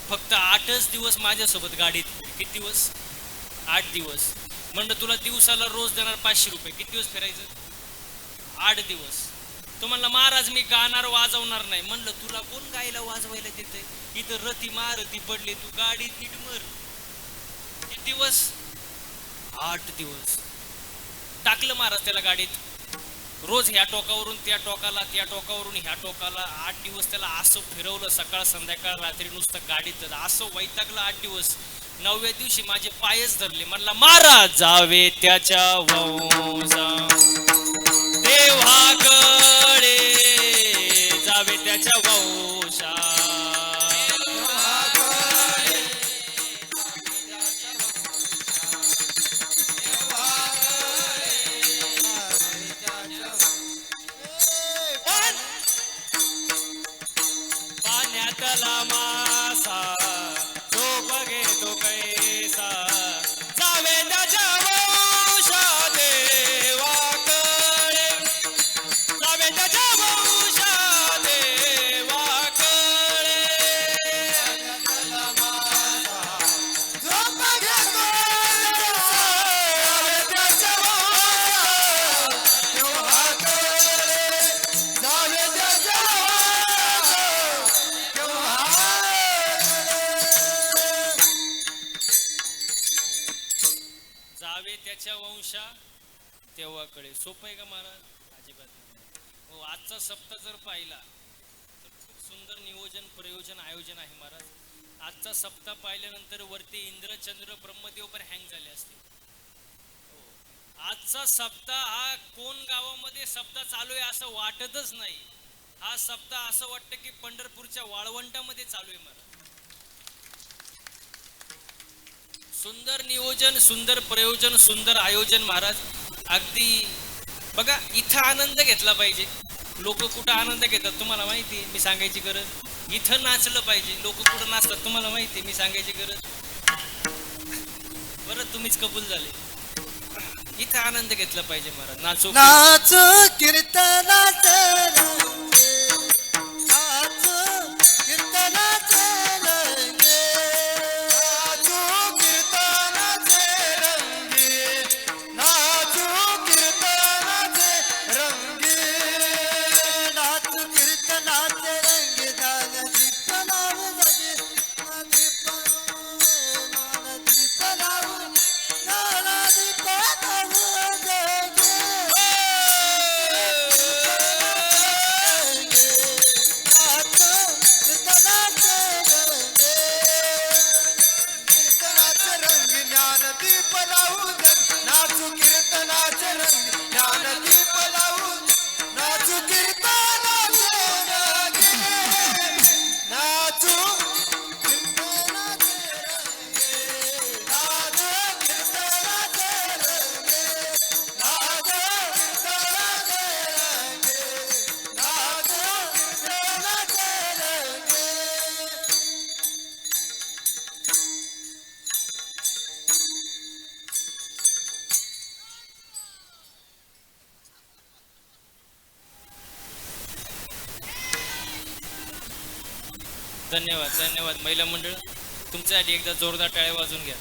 फक्त 8च दिवस माझ्यासोबत गाडीत. किती दिवस? 8 दिवस. म्हणलं तुला दिवसाला रोज देणार 500 रुपये, किती दिवस फिरायचं? 8 दिवस. तो म्हणला महाराज मी गाणार वाजवणार नाही. म्हणलं तुला कोण गायला वाजवायला देते? इथं रती मारती पडले, तू गाडीत नीट मर. किती दिवस? 8 दिवस. टाकलं महाराज त्याला गाडीत, रोज ह्या टोकावरून त्या टोकाला, त्या टोकावरून ह्या टोकाला. 8 दिवस त्याला असं फिरवलं, सकाळ संध्याकाळ रात्री नुसतं गाडीत, असं वैतागलं 8 दिवस. 9व्या दिवशी माझे पायच धरले. म्हणला महाराज जावे त्याच्या वंशा देवाकडे, जावे त्याच्या वंशा. पाण्यातला मासा तो बघे तो कैसा, जावे त्याच्या वंशा देवाकडे, जावे त्याच्या वंशा देवाकडे. जावे त्याच्या वंशा तेव्हाकडे. सोपं आहे का महाराज? अजिबात नाही. हो, आजचा सप्ताह जर पाहिला तर खूप सुंदर नियोजन, प्रयोजन, आयोजन आहे महाराज. आजचा सप्ताह पाहिल्यानंतर वरती इंद्र चंद्र ब्रह्मदेव पण हँग झाले असते. हो, आजचा सप्ताह हा कोण गावामध्ये सप्ताह चालू आहे असं वाटतच नाही. हा सप्ताह असं वाटतं की पंढरपूरच्या वाळवंटामध्ये चालू आहे महाराज. सुंदर नियोजन, सुंदर प्रयोजन, सुंदर आयोजन महाराज. अगदी बघा, इथं आनंद घेतला पाहिजे. लोक कुठं आनंद घेतात तुम्हाला माहिती आहे, मी सांगायची गरज. इथं नाचलं पाहिजे. लोक कुठं नाचतात तुम्हाला माहिती आहे, मी सांगायची गरज. बरं तुम्हीच कबूल झाले. इथं आनंद घेतला पाहिजे महाराज. नाचो नाचो कीर्तनाचे रंगे, नाचो कीर्तनाचे रंगे, नाचो कीर्तनाचे रंगे, नाचो कीर्तनाचे रंगे, नाचो कीर्तनाचे रंगे. दान दीप लावू जगे, दीप लावू, नाना दीप लावू जगे. नाचू कीर्तनाचे रंग, ज्ञानदीप लावू, नाचू कीर्तनाचे रंग, नाचू कीर्तनाचे रंग, नाच कीर्तनाचे रंग, नाच कीर्तनाचे रंग, नाच कीर्तनाचे रंग. धन्यवाद, धन्यवाद महिला मंडळ. तुमच्यासाठी एकदा जोरदार टाळ्या वाजून घ्या.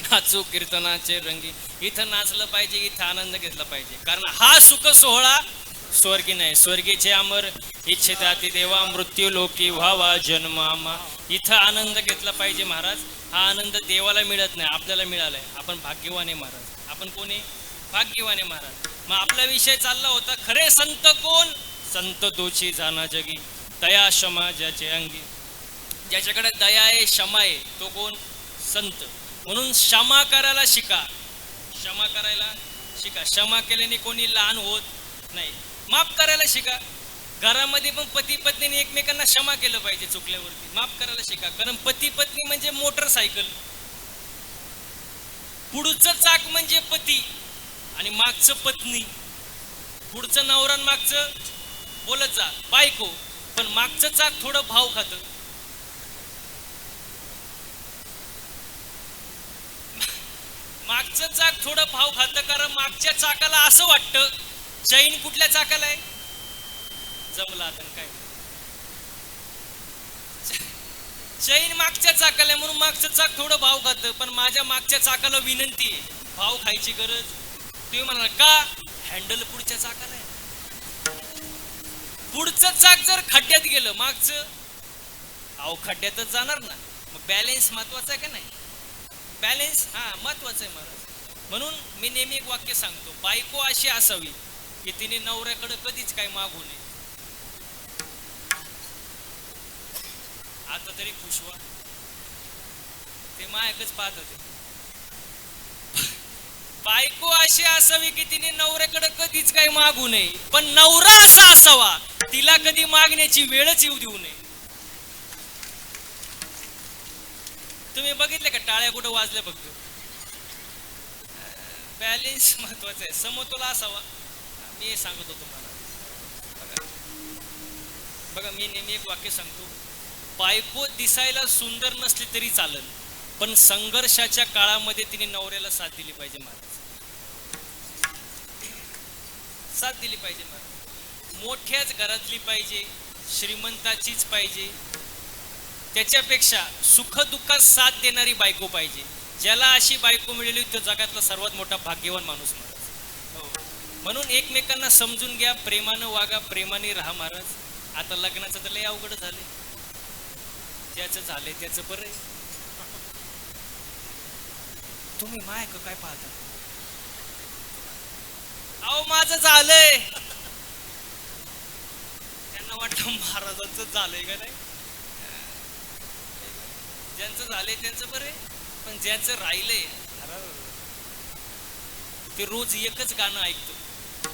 नाचू कीर्तनाचे रंगी. इथं नाचलं पाहिजे, इथं आनंद घेतला पाहिजे, कारण हा सुख सोहळा स्वर्गी नाही. स्वर्गीचे अमर इच्छिताती देवा, मृत्यू लोकी व्हावा जन्मामा. इथं आनंद घेतला पाहिजे महाराज. हा आनंद देवाला मिळत नाही, आपल्याला मिळालाय. आपण भाग्यवान महाराज. आपण कोणी? भाग्यवान महाराज. मग आपला विषय चालला होता, खरे संत कोण? संत दोची जाना जगी, दया क्षमा ज्याचे अंगी. ज्याच्याकडे दया आहे, क्षमा आहे, तो कोण? संत. म्हणून क्षमा करायला शिका. क्षमा करायला शिका. क्षमा केल्याने कोणी लहान होत नाही. माफ करायला शिका. घरामध्ये पण पती पत्नीने एकमेकांना क्षमा केलं पाहिजे, चुकल्यावरती माफ करायला शिका. कारण पती पत्नी म्हणजे मोटरसायकल, पुढचं चाक म्हणजे पती आणि मागचं पत्नी. पुढचं नवरा आणि मागचं बोलत जा बायको, पण मागचं चाक थोडं भाव खातं. मागचं चाक थोडं भाव खातं, कारण मागच्या चाकाला असं वाटतं चैन कुठल्या चाकाला आहे, जमला आता काय, चैन मागच्या चाकाला आहे म्हणून मागचं चाक थोडं भाव खातं. पण माझ्या मागच्या चाकाला विनंती आहे, भाव खायची गरज. तुम्ही म्हणाल का, हँडल पुढच्या चाकाला आहे. पुढचं चाक जर खड्ड्यात गेलं, मागचं अहो खड्ड्यातच जाणार ना. मग बॅलेन्स महत्वाचा आहे का नाही, बॅलेन्स हा महत्वाचं आहे महाराज. म्हणून मी नेहमी एक वाक्य सांगतो, बायको अशी असावी की तिने नवऱ्याकडे कधीच काय मागू नये. आता तरी खुश व्हा, ते मायकच पाहत होते. बायको अशी असावी की तिने नवऱ्याकडे कधीच काही मागू नये, पण नवरा असा असावा तिला कधी मागण्याची वेळच येऊ देऊ नये. तुम्ही बघितले का टाळ्या कुठं वाजल्या, फक्त बॅलेन्स महत्वाचा आहे, समतोल असावा. मी हे सांगतो तुम्हाला. बघा मी नेहमी एक वाक्य सांगतो, बायको दिसायला सुंदर नसली तरी चालेल, पण संघर्षाच्या काळामध्ये तिने नवऱ्याला साथ दिली पाहिजे महाराज, साथ दिली पाहिजे महाराज. मोठ्याच घरातली पाहिजे, श्रीमंताचीच पाहिजे, त्याच्यापेक्षा सुख दुःखात साथ देणारी बायको पाहिजे. ज्याला अशी बायको मिळाली तो जगातला सर्वात मोठा भाग्यवान माणूस महाराज. म्हणून एकमेकांना समजून घ्या, प्रेमानं वागा, प्रेमाने राहा महाराज. आता लग्नाचं तर लय अवघड झाले, ज्याचं झालंय त्याचं बरं आहे. तुम्ही माय काय पाहता, अहो माझं झालंय, त्यांना वाटतं महाराजांचं झालंय का नाही. ज्यांचं झालंय त्यांचं बरं आहे, पण ज्यांचं राहिलंय ते रोज एकच गाणं ऐकतो.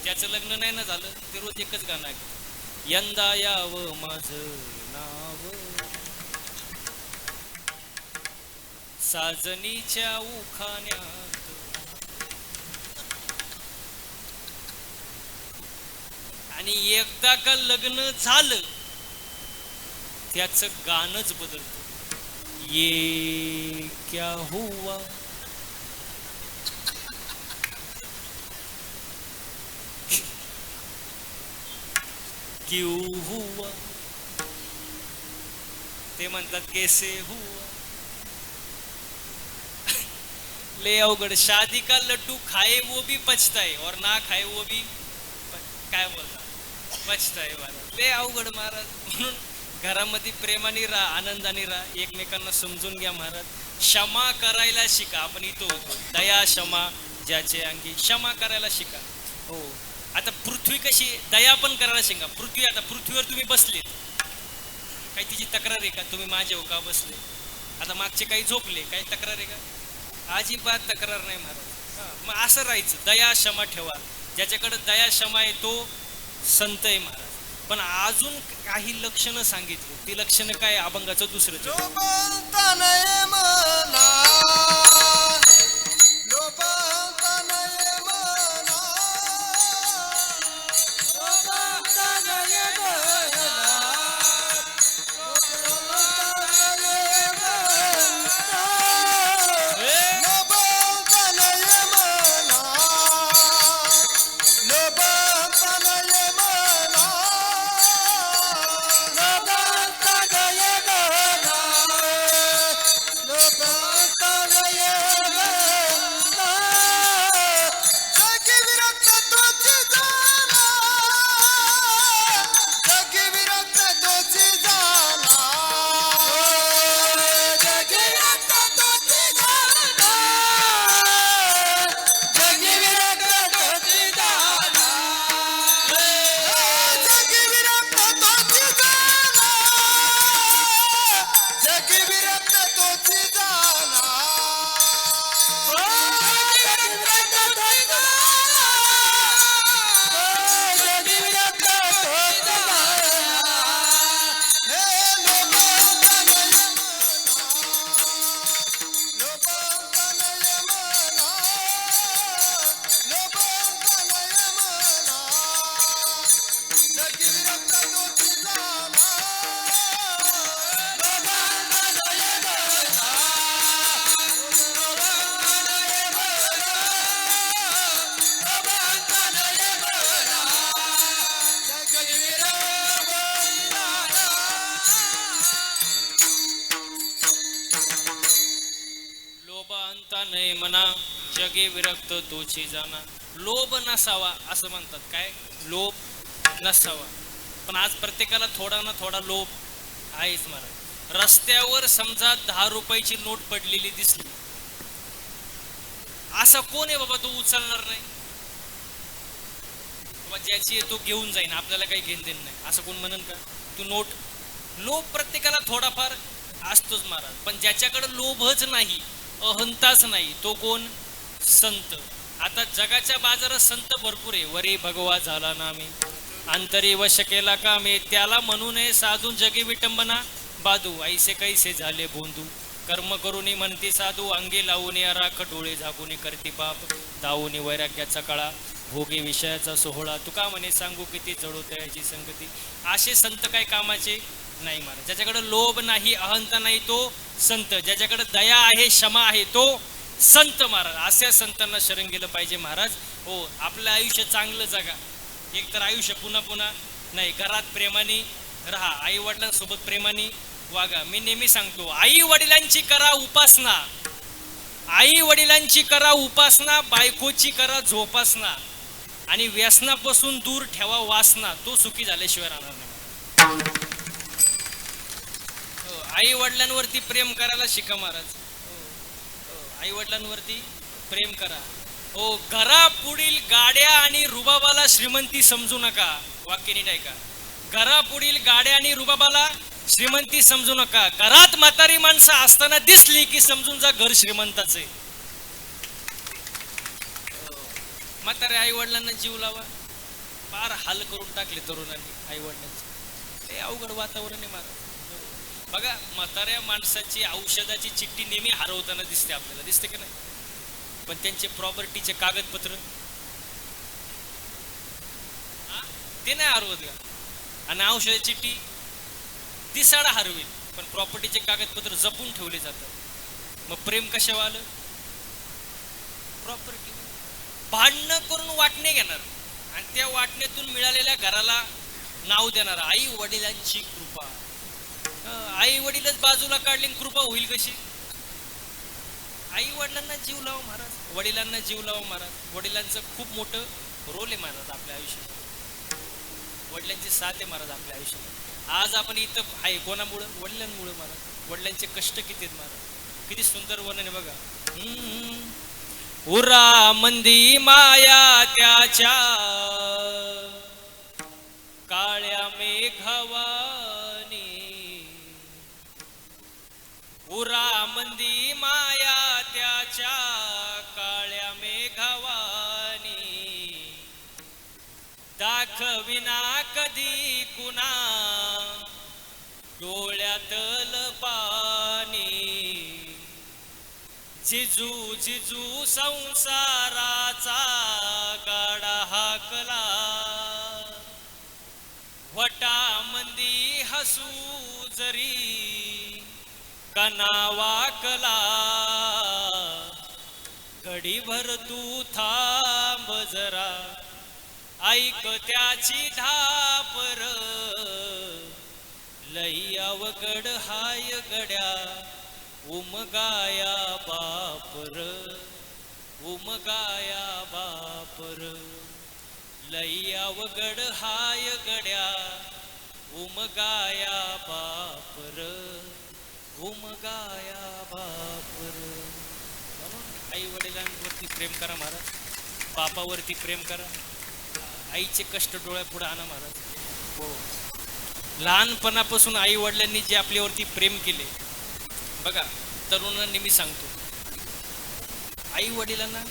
ज्याचं लग्न नाही ना झालं ते रोज एकच गाणं ऐकतो, यंदा यावं माझं नाव साजनीच्या उखाण्यात. आणि एकदा का लग्न झालं त्याचं गाणंच बदलतं, ये क्या हुआ. क्यों हुआ, ते म्हणतात कैसे हुआ. ले अवघड. शादी का लड्डू खाए वो भी पछताए और ना खाए वो भी काय बोलतात पछताए महाराज. ले अवघड महाराज. म्हणून घरामध्ये प्रेमाने राहा, आनंदाने राहा, एकमेकांना समजून घ्या महाराज. क्षमा करायला शिका. आपण इथं होतो, दया क्षमा ज्याचे अंगी, क्षमा करायला शिका. हो, आता पृथ्वी कशी, दया पण करायला शिका. पृथ्वी, आता पृथ्वीवर तुम्ही बसले, काही तिची तक्रार आहे का, तुम्ही माझ्या का बसले. आता मागचे काही झोपले, काही तक्रार आहे का, अजिबात तक्रार नाही महाराज. मग असं राहायचं, दया क्षमा ठेवा. ज्याच्याकडे दया क्षमा आहे तो संत आहे महाराज. पण अजून काही लक्षणं सांगितली, ती लक्षणं काय, अभंगाचं दुसरं लोभांता नये मना, लोभांता नये मना, लोभांता नये मना, लोभांता नये मना, लोभांता नये मना, लोभांता नये मना, लोभांता नये मना, लोभांता मना जगे विरक्त तोची जाना. लोभ नसावा असं म्हणतात. काय लोभ नसावा. पण आज प्रत्येकाला थोडा ना थोडा लोभ आहेच महाराज. रस्त्यावर समजा 10 रुपयाची नोट पडलेली दिसली, असा कोण आहे बाबा तो उचलणार नाही? बाबा ज्याची आहे तो घेऊन जाईन, आपल्याला काही घेण देण नाही असं कोण म्हणन का? तू नोट. लोभ प्रत्येकाला थोडाफार असतोच महाराज. पण ज्याच्याकडे लोभच नाही, अहंताच नाही, तो कोण? संत. आता जगाच्या बाजारात संत भरपूर आहे. वरी भगवा झाला ना मी, अंतरी वश केला का मी, त्याला म्हणू नये साधू जगी विटंबना बादू, ऐसे कैसे झाले बोंधू. कर्म करूनी म्हणती साधू, अंगी लावून राख, डोळे झाकून करती पाप, दावून वैराग्याचा कळा, भोगी विषयाचा सोहळा. तुका म्हणे सांगू किती जळवत याची संगती. असे संत काय कामाचे नाही महाराज. ज्याच्याकडे लोभ नाही, अहंता नाही, तो संत. ज्याच्याकडे दया आहे, क्षमा आहे, तो संत महाराज. अशा संतांना शरण गेलं पाहिजे महाराज. हो, आपलं आयुष्य चांगलं जगा. एक तर आयुष्य पुन्हा पुन्हा नाही. घरात प्रेमाने राहा, आई वडिलांसोबत प्रेमाने वागा. मी नेहमी सांगतो, आई वडिलांची करा उपासना, आई वडिलांची करा उपासना, बायकोची करा जोपासना, आणि व्यसनापासून दूर ठेवा वासना. तो सुखी झाल्याशिवाय राहणार नाही. आई वडिलांवरती प्रेम करायला शिका महाराज. आई वडिलांवरती प्रेम करा. हो, घरा पुढील गाड्या आणि रुबाबाला श्रीमंती समजू नका. वाक्य नीट आहे का? घरा पुढील गाड्या आणि रुबाबाला श्रीमंती समजू नका. घरात म्हातारी माणसं असताना दिसली की समजून जा घर श्रीमंताचे. म्हातारे आई वडिलांना जीव लावा. फार हाल करून टाकले तरुणांनी आई वडिलांचे. ते अवघड वातावरण आहे महाराज. बघा, म्हाताऱ्या माणसाची औषधाची चिठ्ठी नेहमी हरवताना दिसते आपल्याला, दिसते की नाही? पण त्यांचे प्रॉपर्टीचे कागदपत्र ते नाही हरवत का? आणि औषधाची चिठ्ठी दिसाडा हरवेल, पण प्रॉपर्टीचे कागदपत्र जपून ठेवले जातात. मग प्रेम कशावर आलं? प्रॉपर्टी. भांडणं करून वाटणे घेणार आणि त्या वाटण्यातून मिळालेल्या घराला नाव देणार. आई वडिलांची कृपा. आई वडीलच बाजूला काढली, कृपा होईल कशी? आई वडिलांना जीव लावा महाराज. वडिलांना जीव लावा महाराज. वडिलांचं खूप मोठं रोल आहे महाराज आपल्या आयुष्यात. वडिलांची साथ आहे महाराज आपल्या आयुष्यात. आज आपण इथं आहे कोणामुळं? वडिलांमुळं महाराज. वडिलांचे कष्ट किती आहेत महाराज. किती सुंदर वर्णन आहे बघा. उरा मंदी माया त्याच्या, काळ्या मेघवानी. उरा मंदी माया त्याच्या, काळ्या मेघवानी. दाखविना कधी कुणा डोळ्यातल पाणी. जिजू जिजू संसाराचा गाडा हाकला, वटामंदी हसू जरी कना वाकला. घडीभर तू थांब जरा, ऐक त्याची धापर. लई अवघड हाय गड्या, उमगाया बापर. उमगाया बापर. लई अवघड हाय गड्या, उमगाया बापर. उमगाया बापर. म्हणून आई वडिलांवरती प्रेम करा महाराज. बापावरती प्रेम करा. आईचे कष्ट डोळ्यापुढे आणा महाराज. हो, लहानपणापासून आई वडिलांनी जे आपल्यावरती प्रेम केले बघा. तरुणांनी मी सांगतो, आई वडिलांना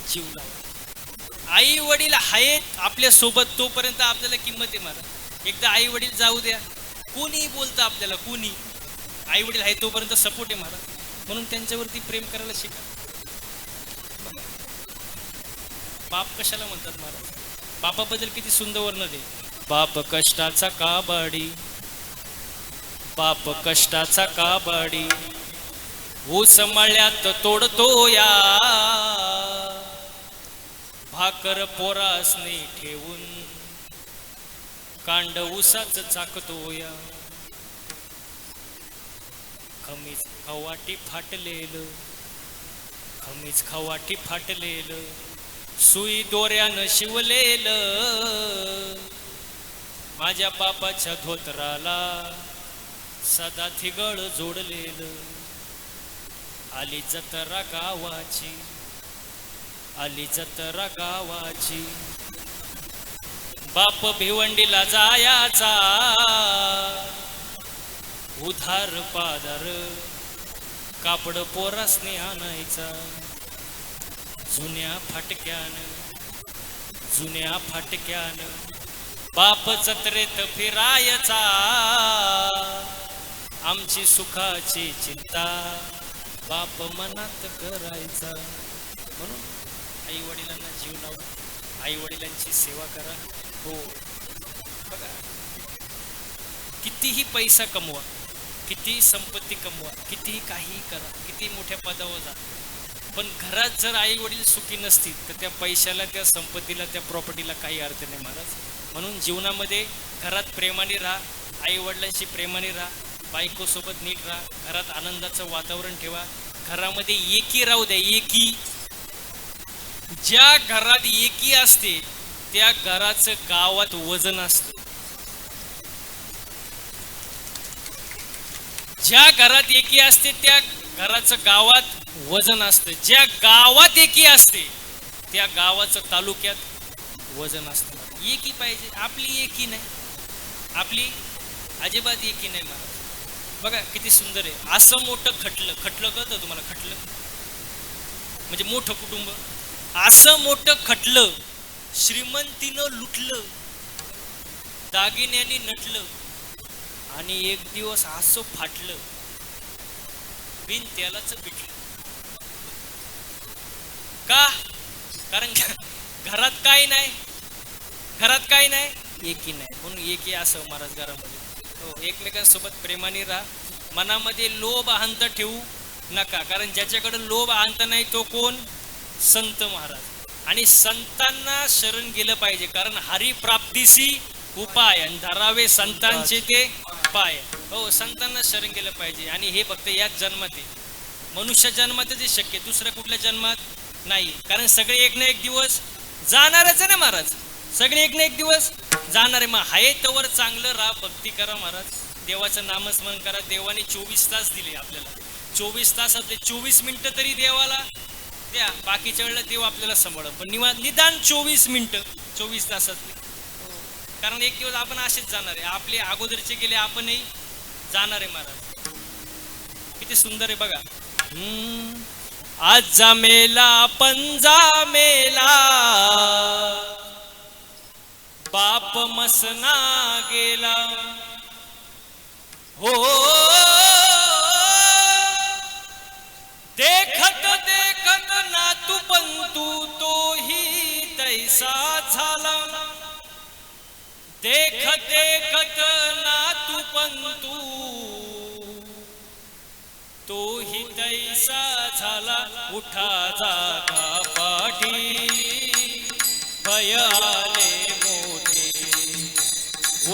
जीव लावा. आई वडील आहेत आपल्या सोबत तोपर्यंत आपल्याला किंमत आहे महाराज. एकदा आई वडील जाऊ द्या, कोणी बोलतं आपल्याला, कोणी. आई वडील आहे तोपर्यंत सपोर्ट आहे महाराज. म्हणून त्यांच्यावरती प्रेम करायला शिका. बाप कशाला म्हणतात महाराज? बापाबद्दल किती सुंदर वर्णन आहे. बाप कष्टाचा काबाडी, बाप कष्टाचा काबाडी. ऊस मळ्यात तोडतो या, भाकर पोरासने ठेवून कांड ऊसाच चाकतो या. खमीज खवाटी फाटलेलं, खमीच खवाटी फाटलेलं सुई दोऱ्यानं शिवलेलं माझ्या बापाच्या धोतराला सदा थिगळ जोडलेलं आली जत्रा गावाची आली जत्रा गावाची बाप भिवंडीला जायाचा उधार पादार कापड पोरासने आणायचा जुन्या फाटक्यानं बाप जत्रेत फिरायचा आमची सुखाची चिंता बाप मनात करायचा म्हणून आई वडिलांना जीव लावा आई वडिलांची सेवा करा हो बघा कितीही पैसा कमवा किती संपत्ती कमवा कितीही काहीही करा किती मोठ्या पदावर जा पण घरात जर आई वडील सुखी नसतील तर त्या पैशाला त्या संपत्तीला त्या प्रॉपर्टीला काही अर्थ नाही महाराज म्हणून जीवनामध्ये घरात प्रेमाने राहा आई वडिलांशी प्रेमाने राहा बायकोसोबत नीट राहा घरात आनंदाचं वातावरण ठेवा घरामध्ये एकी राहू द्या एकी ज्या घरात एकी असते त्या घराचं गावात वजन असतं ज्या घरात एकी असते त्या घराचं गावात वजन असतं ज्या गावात एकी असते त्या गावाचं तालुक्यात वजन असतं एकी पाहिजे आपली एकी नाही आपली अजिबात एकी नाही महाराज बघा किती सुंदर आहे असं मोठं खटलं कळतं तुम्हाला खटलं म्हणजे मोठं कुटुंब असं मोठं खटलं श्रीमंतीनं लुटलं दागिन्यांनी नटलं आणि एक दिवस असं फाटलं बिन त्यालाच पिटलं का कारण घरात काय नाही एकी नाही म्हणून एकी असं महाराज घरामध्ये हो एकमेकांसोबत प्रेमाने राहा मनामध्ये लोभ अहंता ठेवू नका कारण ज्याच्याकडे लोभ अहंता नाही तो कोण संत महाराज आणि संतांना शरण गेलं पाहिजे कारण हरिप्राप्तीसी उपाय आणि धरावे संतांचे ते पाय हो संतांना शरण गेलं पाहिजे आणि हे फक्त याच जन्मात आहे मनुष्य जन्मातच हे शक्य दुसऱ्या कुठल्या जन्मात नाही कारण सगळे एक ना एक दिवस जाणारच आहे ना महाराज सगळे एक ना एक दिवस जाणार आहे मग हाय तवर चांगलं राहा भक्ती करा महाराज देवाचं नामस्मरण करा देवाने 24 तास दिले आपल्याला 24 तासातले 24 मिनिटं तरी देवाला द्या बाकीच्या वेळेला देव आपल्याला सांभाळलं पण निदान 24 मिनिटं 24 तासातले कारण एक दिवस आपण असेच जाणार आहे आपले अगोदरचे गेले आपणही जाणार आहे महाराज किती सुंदर आहे बघा आज जमेला पंजा मेला बाप मसना गेला हो देखत देखत नातू पंतू तोही तैसा झाला देखत देखत नातू पंतू तोही तैसा झाला उठा जागा पाठी भय आले मोठे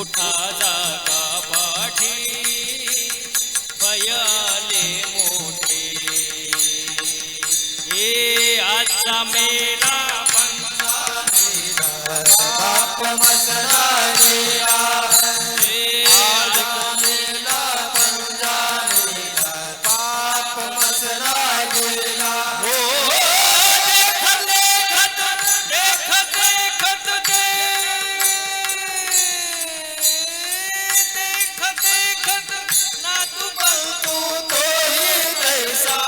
उठा जागा पाठी भय आले मोठे ए आजचा मेला बाप मसना गेला बाप मसना गेला हो देखत देखत देखत देखत देखत देखत नातू तू तोही तैसा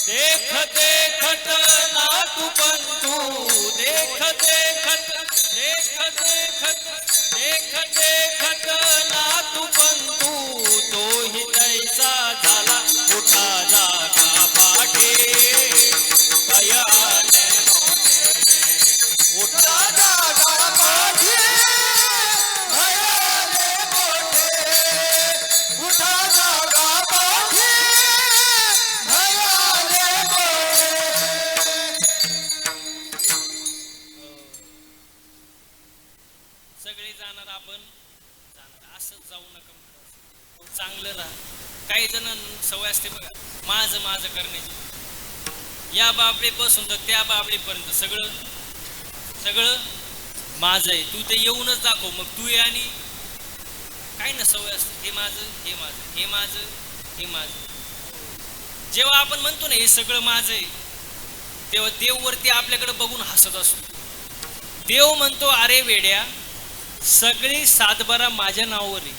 देखत देखत नातू पंतू देखत देखत देखत देखत देखत देखत नातू पंतू तोही तैसा झाला उठा जागा पाठे भय आले उठा जागा पाठी भयाले मोठे उठा जागा पाठी भयाले मोठे सगळे जाणार आपण जाणार असं जाऊ नका महाराज चांगलं राहा काही जण सवय असते बघा माझं माझं करण्याची, या बाबडीपासून तर त्या बाबडीपर्यंत सगळं सगळं माझं आहे. तू ते येऊनच दाखव, मग तू ये. आणि काय ना सवय असते, हे माझं हे माझं हे माझं हे माझं. जेव्हा आपण म्हणतो ना हे सगळं माझं आहे, तेव्हा देव वरती आपल्याकडे बघून हसत असतो. देव म्हणतो अरे वेड्या, सगळी सातबारा माझ्या नावावर आहे.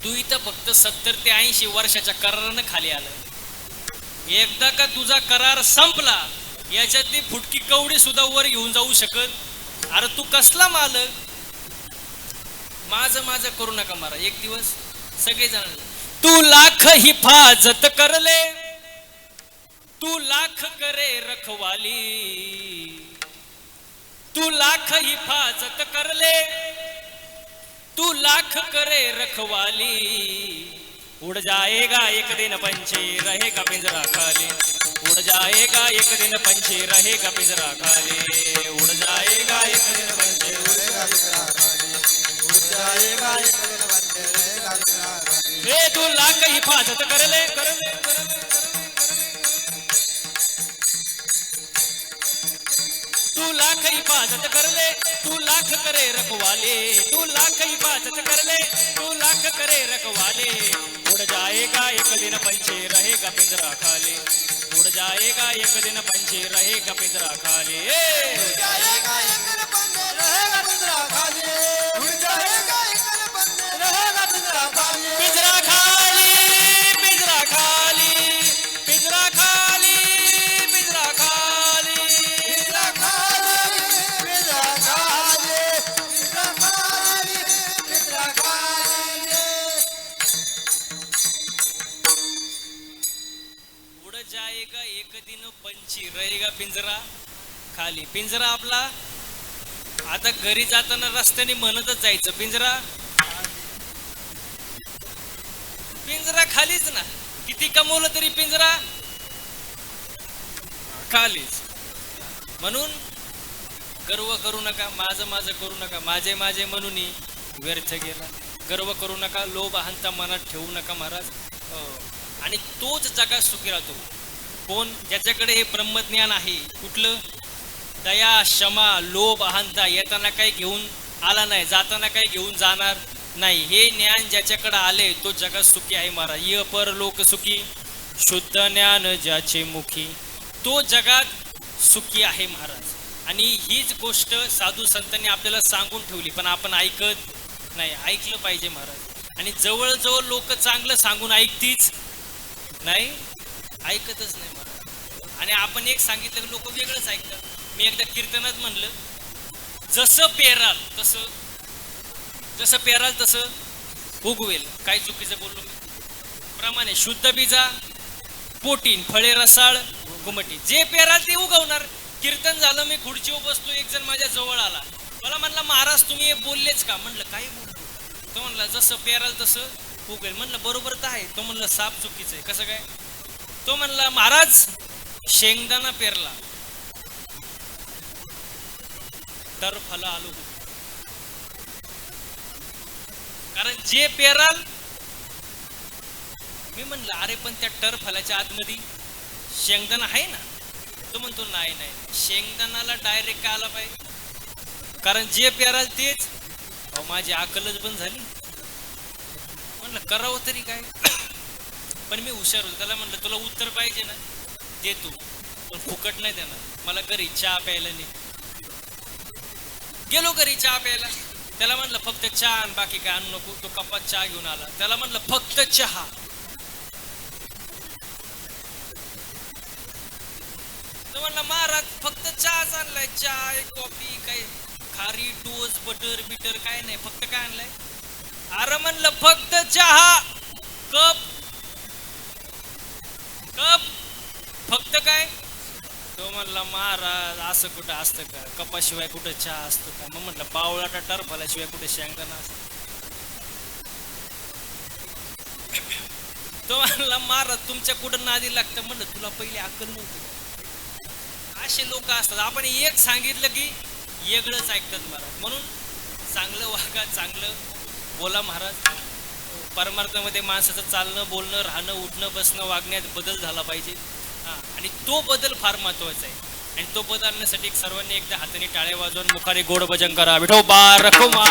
तू इथं फक्त 70 ते 80 वर्षाच्या करारानं खाली आलं. एकदा का तुझा करार संपला, याच्यातली फुटकी कवडी सुद्धा वर घेऊन जाऊ शकत. अरे तू कसला मालक? माझं माझं करू नका मारा. एक दिवस सगळे जण, तू लाख हिफाजत करले, तू लाख करे रखवाली, तू लाख हिफाजत करले, तू लाख करे रखवाली, उड़ जाएगा एक दिन पंछी रहेगा पिंजरा खाली, उड़ जाएगा एक दिन पंछी रहेगा पिंजरा खाली, उड़ जाएगा एक दिन पंछी रहेगा पिंजरा खाली, उड़ जाएगा एक दिन पंछी रहेगा पिंजरा खाली. हे तू लाख हिफाजत करले, तू लाख हिफाजत करले, तू लाख करे रखवाले, तू लाख हिफाजत करले, तू लाख करे रखवाले, उड़ जाएगा एक दिन पंछी रहेगा पिंजरा खाली, उड़ जाएगा एक दिन पंछी रहेगा पिंजरा खाली. उड़ जाएगा एक दिन पंछी रहेगा पिंजरा खाली, उड़ जाएगा एक दिन पंछी रहेगा पिंजरा खाली. पिंजरा खाली, पिंजरा खाली, पिंजरा खाली, पिंजरा खाली. पिंजरा खाली, पिंजरा खाली, पिंजरा खाली, पिंजरा खाली. उड़ जाएगा एक दिन पंछी रहेगा पिंजरा खाली. पिंजरा आपला आता घरी जाताना रस्त्याने म्हणतच जायचं, पिंजरा पिंजरा खालीच ना. किती कमवलं तरी पिंजरा खालीच. म्हणून गर्व करू नका, माझं माझं करू नका, माझे माझे म्हणून व्यर्थ गेला. गर्व करू नका, लोभ अहंता मनात ठेवू नका महाराज. आणि तोच जगात सुखी राहतो कोण? ज्याच्याकडे हे ब्रह्मज्ञान आहे. कुठलं? दया, क्षमा, लोभ, अहंता येताना काही घेऊन आला नाही, जाताना काही घेऊन जाणार नाही. हे ज्ञान ज्याच्याकडे आले तो जगात सुखी आहे महाराज. य पर लोक सुखी, शुद्ध ज्ञान ज्याचे मुखी, तो जगात सुखी आहे महाराज. आणि हीच गोष्ट साधू संतांनी आपल्याला सांगून ठेवली, पण आपण ऐकत नाही. ऐकलं पाहिजे महाराज. आणि जवळजवळ लोक चांगलं सांगून ऐकतीच नाही, ऐकतच नाही महाराज. आणि आपण एक सांगितलं की लोक वेगळंच ऐकतात. मी एकदा कीर्तनात म्हणलं, जसं पेराल तसं, जसं पेराल तसं उगवेल. काय चुकीचं बोललो मी? प्रमाणे शुद्ध बीजा पोटीन, फळे रसाळ घुमटी, जे पेराल ते उगवणार. कीर्तन झालं, मी खुर्चीवर बसतो, एक जण माझ्या जवळ आला, मला म्हणला महाराज तुम्ही हे बोललेच का? म्हणलं काय बोललो? तो म्हणला जसं पेराल तसं उगवेल. म्हणलं बरोबर तर आहे. तो म्हणलं साप चुकीचं आहे. कसं काय? तो म्हणला महाराज शेंगदाणा पेरला तर फल आलो, कारण जे पेराल. मी म्हणलं अरे पण त्या टर फलाच्या आतमध्ये शेंगदाणा आहे ना? तो म्हणतो नाही नाही, शेंगदाणाला डायरेक्ट काय आला पाहिजे, कारण जे पेराल तेच. माझी अकलच बंद झाली. म्हणलं करावं तरी काय. पण मी हुशार होतो. त्याला म्हणलं तुला उत्तर पाहिजे ना, देतो, पण फुकट नाही देणार. मला घरी चहा प्यायला नाही. गेलो घरी चहा प्यायला. त्याला म्हणलं फक्त चहा आणि बाकी काय आणू नको. तो कपात चहा घेऊन आला. त्याला म्हणलं फक्त चहा. तो म्हणला महाराज फक्त चहाच आणलाय. चहा, एक कॉफी, काय खारी, टोस्ट, बटर बिटर काय नाही, फक्त काय आणलंय? अरे म्हणलं फक्त चहा, कप कप, फक्त काय? तो म्हणला महाराज असं कुठं असतं का? कपाशिवाय कुठं चहा असतो का? मग म्हटलं पावळाटा टरफलाशिवाय कुठे शेंगदाणा असतो? तो म्हणला महाराज तुमच्या कुठं नादी लागतं. म्हणलं तुला पहिले अक्कल नव्हती. असे लोक असतात. आपण एक सांगितलं की वेगळंच ऐकतात महाराज. म्हणून चांगलं वागा, चांगलं बोला महाराज. परमार्थामध्ये माणसाचं चालणं बोलणं राहणं उठणं बसणं वागण्यात बदल झाला पाहिजे. आणि तो बदल फार महत्वाचा आहे. आणि तो बदल आणण्यासाठी सर्वांनी एकदा हाताने टाळ्या वाजवून मुखाने गोड भजन करा. विठोबा रखुमा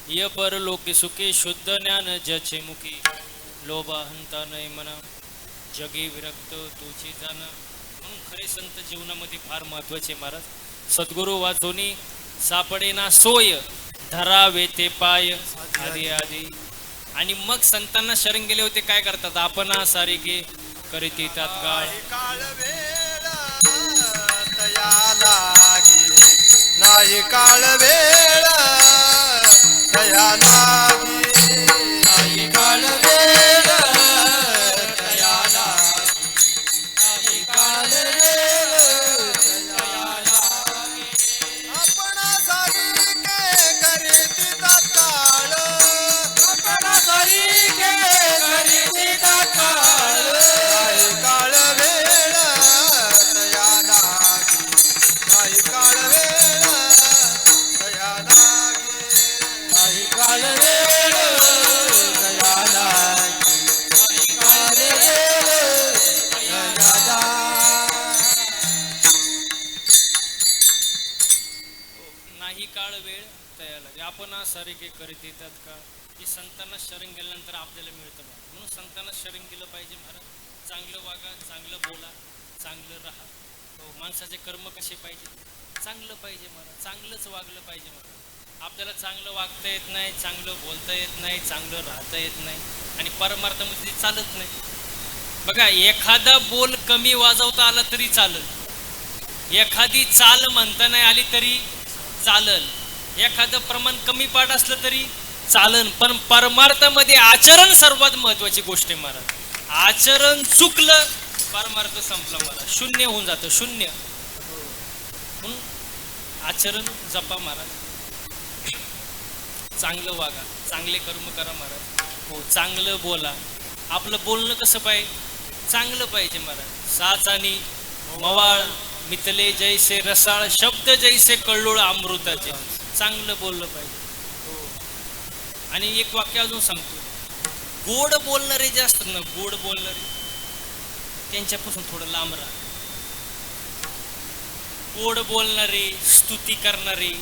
य परलोके सुखे शुद्ध ज्ञान जचे मुखी लोभा हंता नये मना जगी विरक्त तुझी जाण. म्हणून खरे संत जीवनामध्ये फार महत्वाचे महाराज. सद्गुरु वाचोनी सापडे ना सोय धरावे ते पाय आधी आधी. आणि मग संतांना शरण गेले होते काय करतात आपण सारिके करीती तात्काळ. काळ वेळ तया लागी नाही काळ वेळ तया लागी नाही काळ वेळ तया लागी नाही काळ वेळ तया लागी. आपण सारिके करीती तात्काळ आपण सारिके करीती तात्काळ नाही काळ वेळ तया लागी नाही काळ वेळ तया लागी नाही काळ वेळ तया लागी नाही काळ वेळ तया लागी. नाही काळ वेळ तयाला आपण सारिके करीत येतात का. की संतांना शरण गेल्यानंतर आपल्याला मिळतं बघा. म्हणून संतांना शरण गेलं पाहिजे महाराज. चांगलं वागा चांगलं बोला चांगलं राहा. माणसाचे कर्म कसे पाहिजे चांगलं पाहिजे महाराज. चांगलंच वागलं पाहिजे महाराज. आपल्याला चांगलं वागता येत नाही चांगलं बोलता येत नाही चांगलं राहता येत नाही आणि परमार्थामध्ये ते चालत नाही. बघा एखादा बोल कमी वाजवता आला तरी चालल. एखादी चाल म्हणता नाही आली तरी चालल. एखादं प्रमाण कमी पाठ असलं तरी चालन. पण परमार्थामध्ये आचरण सर्वात महत्वाची गोष्ट आहे महाराज. आचरण चुकलं परमार्थ संपला महाराज. शून्य होऊन जातं शून्य. म्हणून आचरण जपा महाराज. चांगलं वागा चांगले कर्म करा महाराज. हो चांगलं बोला. आपलं बोलणं कसं पाहिजे चांगलं पाहिजे महाराज. साच आणि मवाळ मितले जैसे रसाळ शब्द जैसे कळलोळ अमृताचे. चांगलं बोललं पाहिजे. आणि एक वाक्य अजून सांगतो. गोड बोलणारे जे असतात ना गोड बोलणारे त्यांच्यापासून थोडं लांब राहा. गोड बोलणारे, स्तुती करणारे,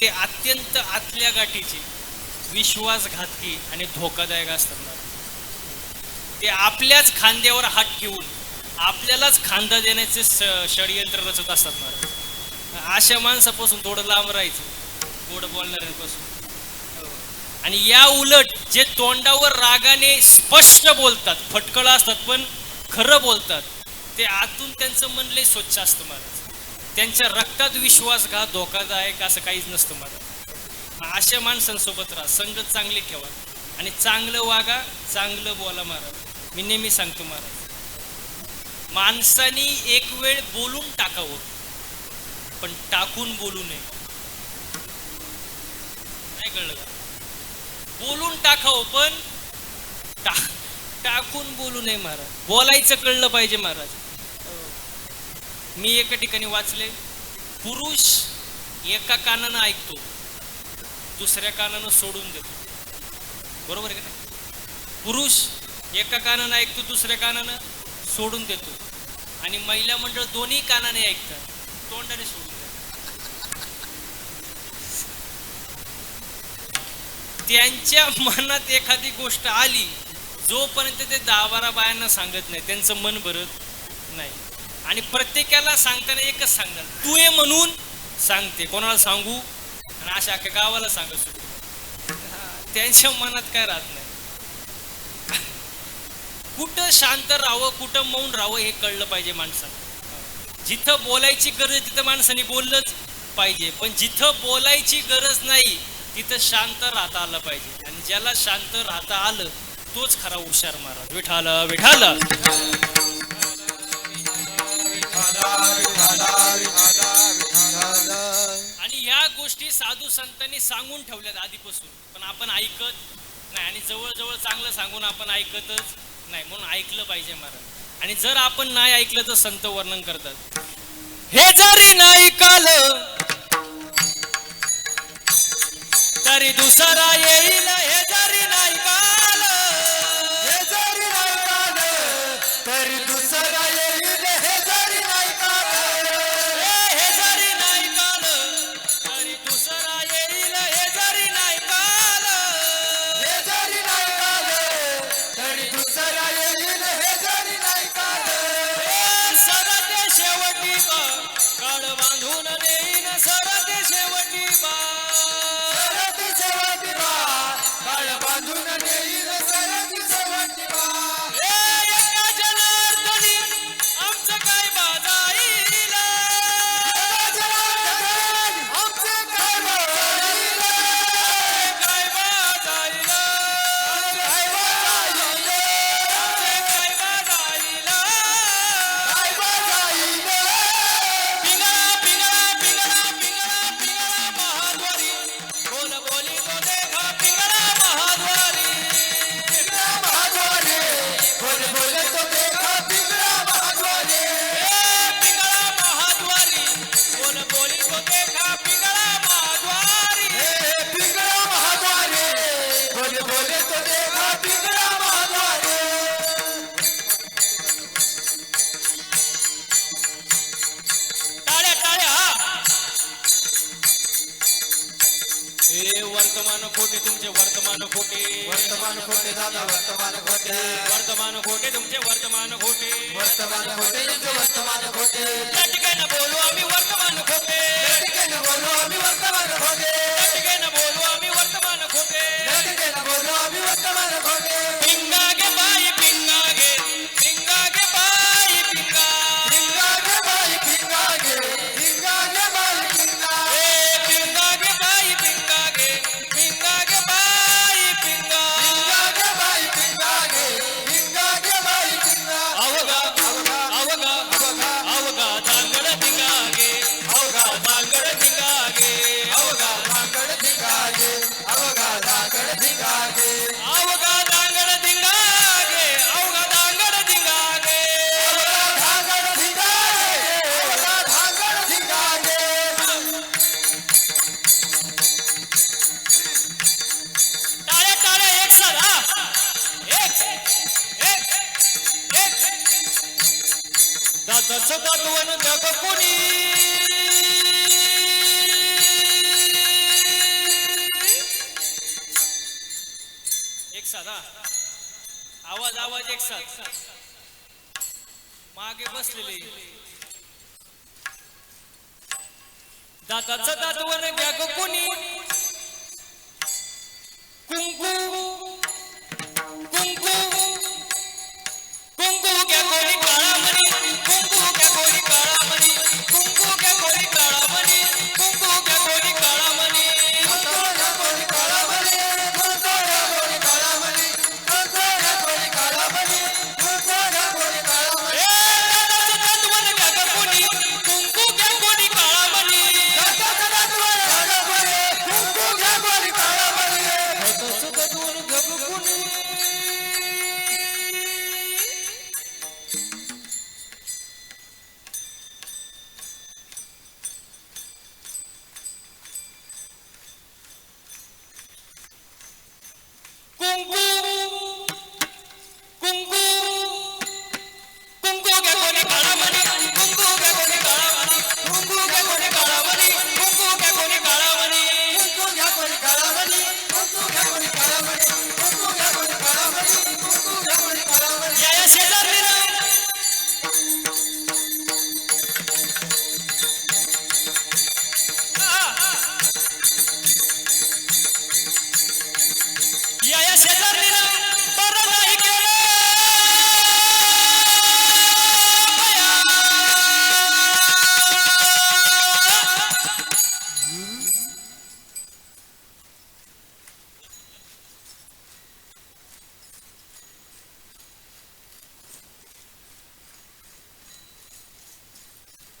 ते अत्यंत आतल्या गाठीचे, विश्वासघातकी आणि धोकादायक असतात. ते आपल्याच खांद्यावर हात ठेवून आपल्यालाच खांदा देण्याचे षडयंत्र रचत असतात महाराज. अशा माणसापासून थोडं लांब राहायचं, गोड बोलणाऱ्यांपासून. आणि या उलट जे तोंडावर रागाने स्पष्ट बोलतात, फटकळ असतात पण खरं बोलतात, ते आतून त्यांचं मन लय स्वच्छ असतं महाराज. त्यांच्या रक्तात विश्वासघात, धोकादायक असं काहीच नसतं महाराज. अशा माणसांसोबत राहा, संगत चांगली ठेवा आणि चांगलं वागा, चांगलं बोला महाराज. मी नेहमी सांगतो महाराज, माणसानी एक वेळ बोलून टाकावं पण टाकून बोलू नये. नाही कळलं का? बोलून टाकावं पण टाकून बोलू नये महाराज. बोलायचं कळलं पाहिजे महाराज. मी एका ठिकाणी वाचले, पुरुष एका कानानं ऐकतो, दुसऱ्या कानानं सोडून देतो. बरोबर आहे का नाही? पुरुष एका कानानं ऐकतो, दुसऱ्या कानानं सोडून देतो. आणि महिला मंडळ दोन्ही कानाने ऐकतात, तोंडाने सोडून देतात. त्यांच्या मनात एखादी गोष्ट आली, जोपर्यंत ते 10-12 बायांना सांगत नाही, त्यांचं मन भरत नाही. आणि प्रत्येकाला सांगताना एकच सांगणार, तू ये म्हणून सांगते, कोणाला सांगू आणि अशा अख्ख्या गावाला सांगत सुटते. त्यांच्या मनात काय राहत नाही. कुठं शांत राहावं, कुठं मौन राहावं हे कळलं पाहिजे माणसाला. जिथं बोलायची गरज तिथं माणसाने बोललंच पाहिजे, पण जिथं बोलायची गरज नाही तिथं शांत राहता आलं पाहिजे. आणि ज्याला शांत राहता आलं तोच खरा हुशार महाराज. विठाल विठाल. आणि ह्या गोष्टी साधू संतांनी सांगून ठेवल्यात आधीपासून, पण आपण ऐकत नाही. आणि जवळजवळ चांगलं सांगून आपण ऐकतच नाही, म्हणून ऐकलं पाहिजे महाराज. आणि जर आपण नाही ऐकलं तर संत वर्णन करतात, हे जरी नाही कालं तरी दुसरा येईल, हे जरी नाही कालं, हे जरी नाही कालं तरी दुसरा येईल, हे जरी नाही कालं, हे जरी नाही कालं तरी दुसरा येईल, हे जरी नाही कालं, हे जरी नाही कालं तरी दुसरा येईल, हे जरी नाही कालं. सरते शेवटी बा काळ बांधून देईन, सरते शेवटी बा, सरती शेवटी बा काळ बांधून देईल, सरती शेवटी बा. एका जनार्दनी आमचं काय बाजाईल, आमचे काय बाजाईल, काय बाजाईल, काय बाजाईल, काय बाजाईल. काय बाजाईल. पिंगळा पिंगळा पिंगळा पिंगळा पिंगळा महाद्वारी, बोल बोली तो देखा पिंगळा महाद्वारी. पिंगळा महाद्वारे, बोल बोले तो देखा पिंगळा महाद्वारे. पिंगळा महाद्वारी, बोल बोली तो देखा पिंगळा महाद्वारी. पिंगळा महाद्वारे, बोल बोले तो देखा पिंगळा महाद्वारे. टाळ्या टाळ्या. हा हे वर्तमान खोटे तुमचे, वर्तमान खोटे, वर्तमान खोटे दादा, वर्तमान खोटे, वर्तमान खोटे तुमचे, वर्तमान खोटे. वर्तमान खोटे तुमचे, वर्तमान खोटे. त्या ठिकाणी बोलू आम्ही वर्तमान खोटे, ठिकाणी बोलू आम्ही वर्तमान खोटे, त्या ठिकाणी बोलू आम्ही वर्तमान खोटे. ठिकाणी बोलू आम्ही वर्तमान खोटे. पिंगा गे बाई पिंगा गे, पिंगा गे बाई पिंगा. पिंगा गे बाई पिंगा गे, पिंगा गे बाई पिंगा. पिंगा गे बाई पिंगा गे, पिंगा गे बाई पिंगा. पिंगा गे बाई पिंगा गे, पिंगा गे बाई पिंगा. अवघा अवघा अवघा अवघा धांगड पिंगा गे, अवघा दाताच दातवन जग कोणी एक साथ हा आवाज आवाज एक साथ मागे बसलेले दाताच दातवन जग कोणी कुंकू कुंकू कुंकू घ्या कोणी काळामणी कुंकू घ्या कोणी काळामणी कुंकू घ्या कोणी काळामणी कुंकू घ्या कोणी काळामणी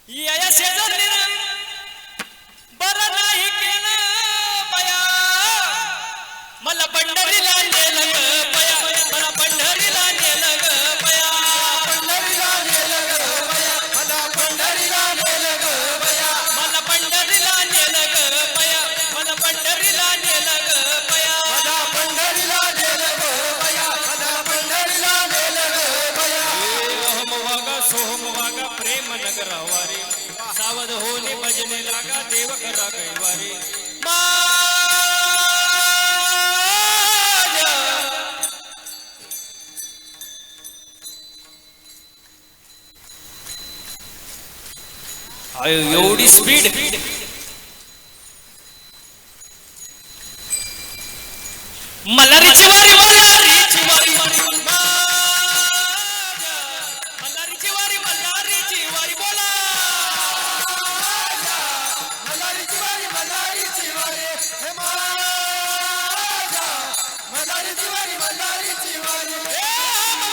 या शेजारीनं बरं नाही केलं बया मला पंढरीला नेलं ग बया मला पंढरीला नेलं ग बया पंढरीला नेलं ग बया मला पंढरीला नेलं ग बया मला पंढरीला नेलं ग बया मला पंढरीला नेलं ग बया मला पंढरीला नेलं ग बया मला पंढरीला नेलं ग बया अहम वागा सोहम वागा प्रेम नगरावारे सावध होणे भजने लागा देव करा कैवारे माझ्या एवढी स्पीड मल्हारीची वारी मल्हारीची वारी मल्हारीची वारी मल्हारीची वारी बोला मल्हारीची वारी मल्हारीची वारी हे माझ्या मल्हारीची वारी मल्हारीची वारी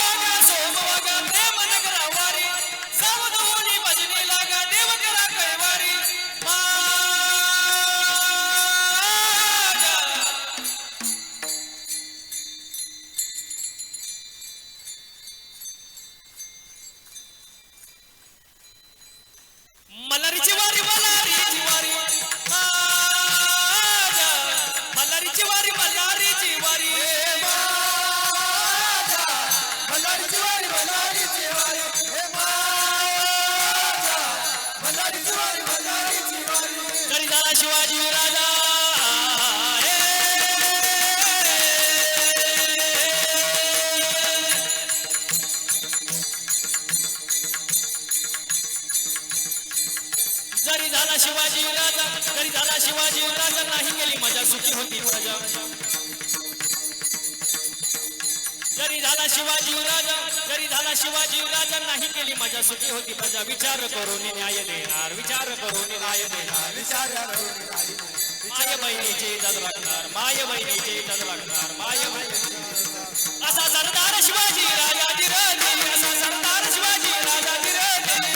वागा सोम वागा प्रेम नगरा वारी सावध होणी भजनी लागा देव करा कैवारी मल्हारीची वारी मल्हारीची वारी माझ्या मल्हारीची वारी मल्हारीची वारी मल्हारीची वारी मल्हारीची वारी हे माझ्या मल्हारीची वारी मल्हारीची वारी घरी झाला शिवाजी राजा जरी झाला शिवाजी राजा जरी झाला शिवाजी राजा नाही गेली मजा सुखी होती प्रजा जरी झाला शिवाजी राजा जरी झाला शिवाजी राजा नाही केली मजा सुखी होती प्रजा विचार करून न्याय देणार विचार करून न्याय देणार माय बहिणीचे इज्जत राखणार माय बहिणीचे इज्जत राखणार माय असा सरदार शिवाजी राजा दिरणी असा सरदार शिवाजी राजा दिरणी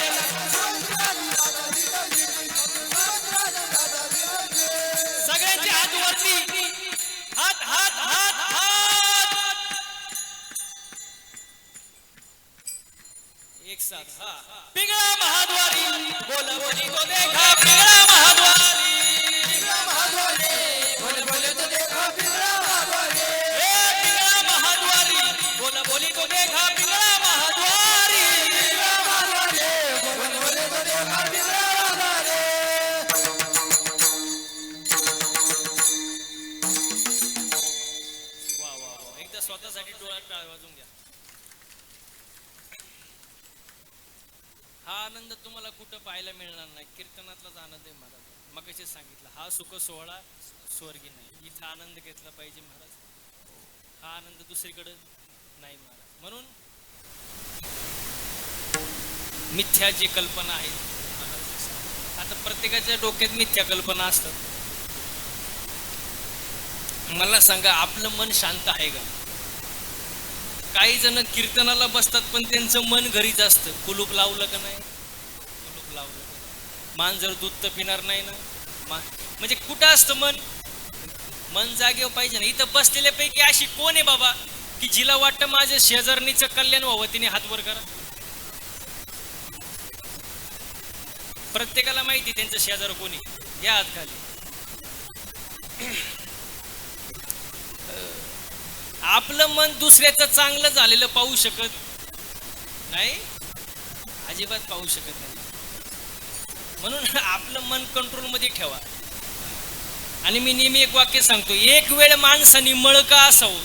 सगळ्यांचे हात वरती हात हात हात हात एक साथ हा पिंगळा महाद्वारी बोला बोली तो देखा पिंगळा महाद्वारी बोले बोले तो देखा पिंगळा महाद्वारी ए पिंगळा महाद्वारी बोला बोली तो देखा पिंगळा महाद्वारी पाहायला मिळणार नाही. कीर्तनातलाच आनंद आहे महाराज. मग कसे सांगितलं, हा सुख सोहळा स्वर्गी नाही. इथं आनंद घेतला पाहिजे महाराज. हा आनंद दुसरीकडे नाही महाराज. म्हणून मिथ्या जी कल्पना आहे महाराज, आता प्रत्येकाच्या डोक्यात मिथ्या कल्पना असतात. मला सांगा, आपलं मन शांत आहे का? काही जण कीर्तनाला बसतात पण त्यांचं मन घरीच असतं. कुलूप लावलं का नाही? कुलूप लावलं. मान जर दूध तर पिणार नाही ना. म्हणजे कुठं असतं मन? मन जागेवर पाहिजे ना. इथं बसलेल्यापैकी अशी कोण आहे बाबा की जिला वाटतं माझ्या शेजारणीचं कल्याण व्हावं, तिने हात वर करा. प्रत्येकाला माहिती त्यांचं शेजार कोणी. या हात खाली. आपलं मन दुसऱ्याचं चांगलं झालेलं पाहू शकत नाही, अजिबात पाहू शकत नाही. म्हणून आपलं मन कंट्रोल मध्ये ठेवा. आणि मी नेहमी एक वाक्य सांगतो, एक वेळ माणसाने मळका असावं.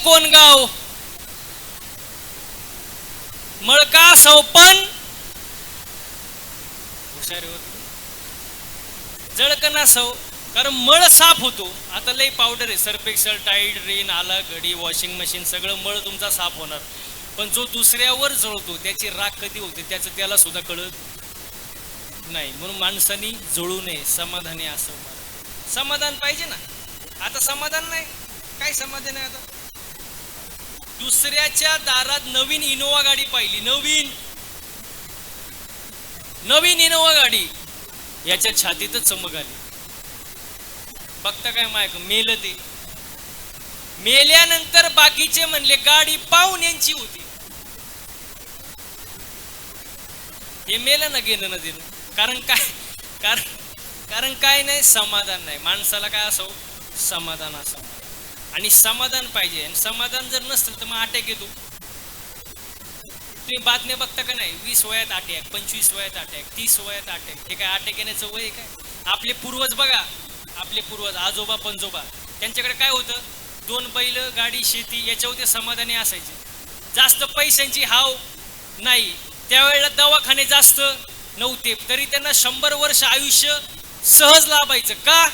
कोण गाव मळका असावं पण हुशार होत, जळकन असावं. कारण मळ साफ होतो. आता लई पावडर आहे, सर्फ एक्सेल, टाईड, रेन, आला, घडी, वॉशिंग मशीन, सगळं मळ तुमचा साफ होणार. पण जो दुसऱ्यावर जळतो त्याची राख कधी होते त्याचं त्याला सुद्धा कळत नाही. म्हणून माणसानी जळू नये, समाधानी असावं. समाधान पाहिजे ना. आता समाधान नाही, काय समाधान आहे? आता दुसऱ्याच्या दारात नवीन इनोवा गाडी पाहिली, नवीन इनोवा गाडी, याच्या छातीतच चमक आली. बघता काय मायक मेलं. ते मेल्यानंतर बाकीचे म्हणले गाडी पाहुण्यांची होती. हे मेलं ना, गेलं ना देणं. कारण काय नाही, समाधान नाही. माणसाला काय असावं? समाधान असावं. आणि समाधान पाहिजे. आणि समाधान जर नसतं तर मग अटॅक येतो. तुम्ही बातम्या बघता का नाही? 20 वयात अटॅक, 25 वयात अटॅक, 30 वयात अटॅक. हे काय अटॅक येण्याचं वय काय? आपले पूर्वज बघा, आपले पूर्वज आजोबा पंजोबा, त्यांच्याकडे काय होतं? 2 बैल, गाडी, शेती, याच्यावर ते समाधानी असायचे. जास्त पैशांची हाव नाही. त्यावेळेला दवाखाने जास्त नव्हते, तरी त्यांना 100 वर्ष आयुष्य सहज लाभायचं. का?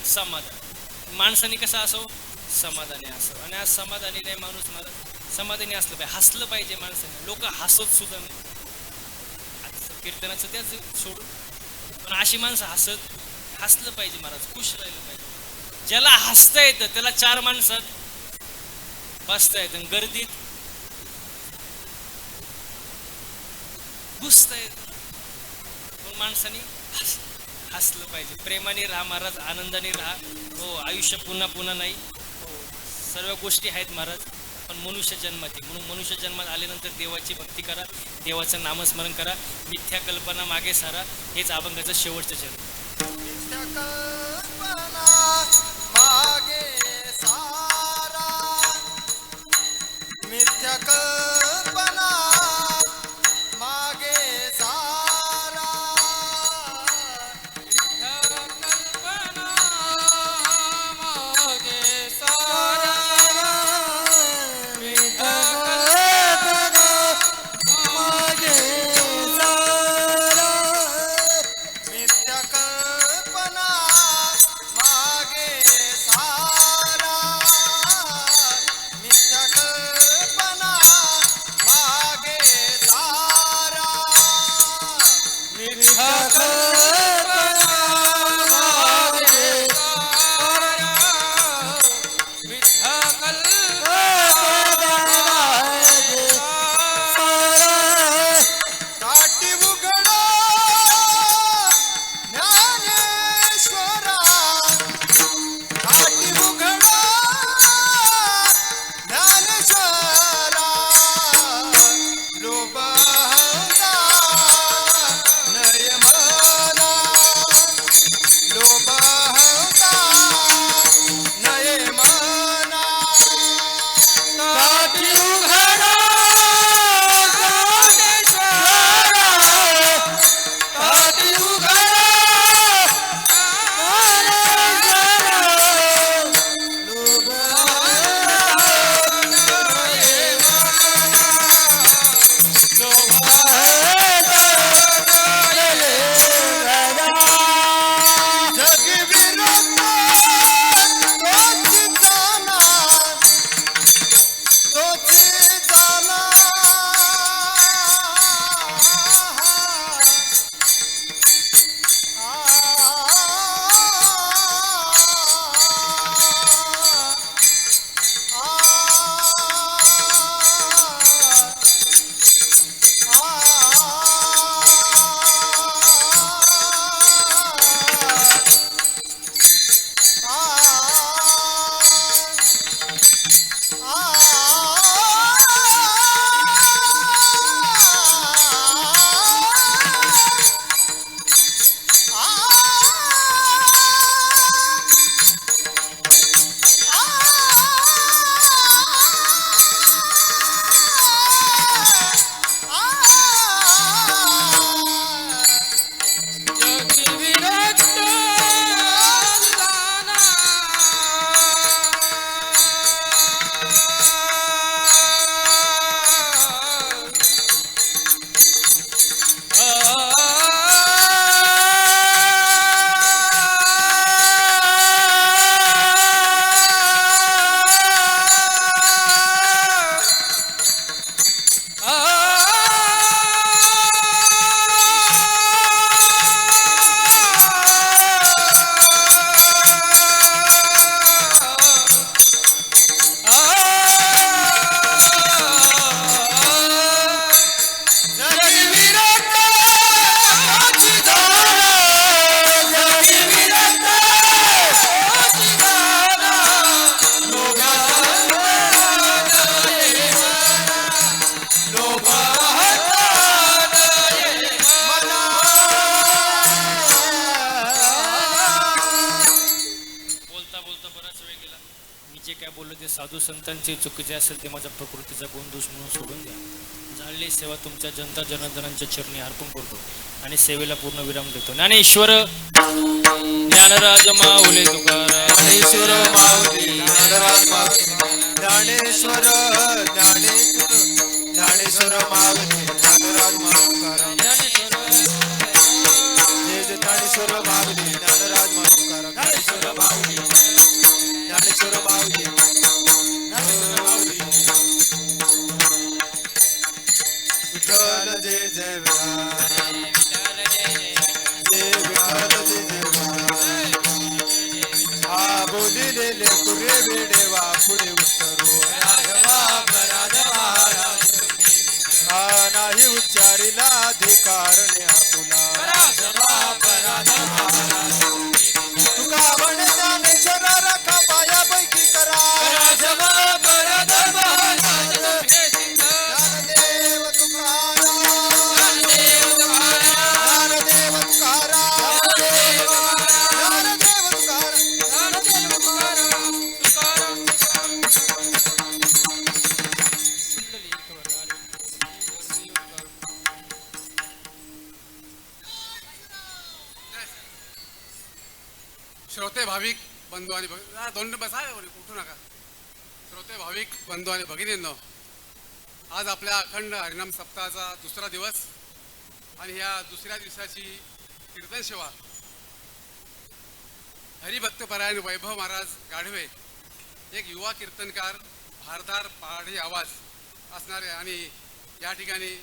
समाधान. माणसाने कसं असावं? समाधानी असावं. आणि आज समाधानी नाही माणूस. मला समाधानी असलं पाहिजे, हसलं पाहिजे माणसाने. लोक हसत सुद्धा नाही. कीर्तनाचं त्याच सोडून, पण अशी माणसं हसलं पाहिजे महाराज, खुश राहिलं पाहिजे. ज्याला हसता येतं त्याला 4 माणसात बसता येतं, गर्दीत घुसता येतं. पण माणसाने हसलं पाहिजे. प्रेमाने राहा महाराज, आनंदाने राहा. हो, आयुष्य पुन्हा नाही. हो, सर्व गोष्टी आहेत महाराज, पण मनुष्य जन्मात आहे. म्हणून मनुष्य जन्मात आल्यानंतर देवाची भक्ती करा, देवाचं नामस्मरण करा, मिथ्या कल्पना मागे सारा. हेच अभंगाचं शेवटचं चरण. मिथ्या कल्पना मागे सारा, मिथ्या कल्पना मागे सारा, मिथ्या कल्पना आपलं ते साधू संतांचे चुकीचे असेल ते माझ्या प्रकृतीचा गुण दोष म्हणून सोडून द्या. जाणली सेवा तुमच्या जनता जनार्दनांच्या चरणी अर्पण करतो आणि सेवेला पूर्ण विराम देतो. ज्ञानेश्वर ज्ञानराज माऊली तुकाराम. ज्ञानेश्वर माऊली ज्ञानराज माऊली ज्ञानेश्वर ज्ञानेश्वर माऊली ज्ञानराज माऊली जय जय ज्ञानेश्वर माऊली ज्ञानराज माऊली ज्ञानेश्वर माऊली ज्ञानेश्वर माऊली विठ्ठल जय जय विठ्ठल जय विठ्ठल जय जय हा बोलिलेले पुरे वेडेवा पुढे उत्तरो हा नाही उच्चारिला अधिकारणे आपुला तुका म्हण ज्ञानेश्वर रखा पायापैकी करा ज्ञानदेव तुकाराम ज्ञानदेव तुकाराम ज्ञानदेव तुकाराम श्रोते भाविक बंधू आणि दोन बसा उठू नका. श्रोते भाविक बंधू आणि भगिनींनो, आज आपल्या अखंड हरिनाम सप्ताहाचा दुसरा दिवस आणि ह्या दुसऱ्या दिवसाची कीर्तन सेवा हरिभक्तपरायण वैभव महाराज गाढवे, एक युवा कीर्तनकार, भारदार पहाडी आवाज असणारे आणि या ठिकाणी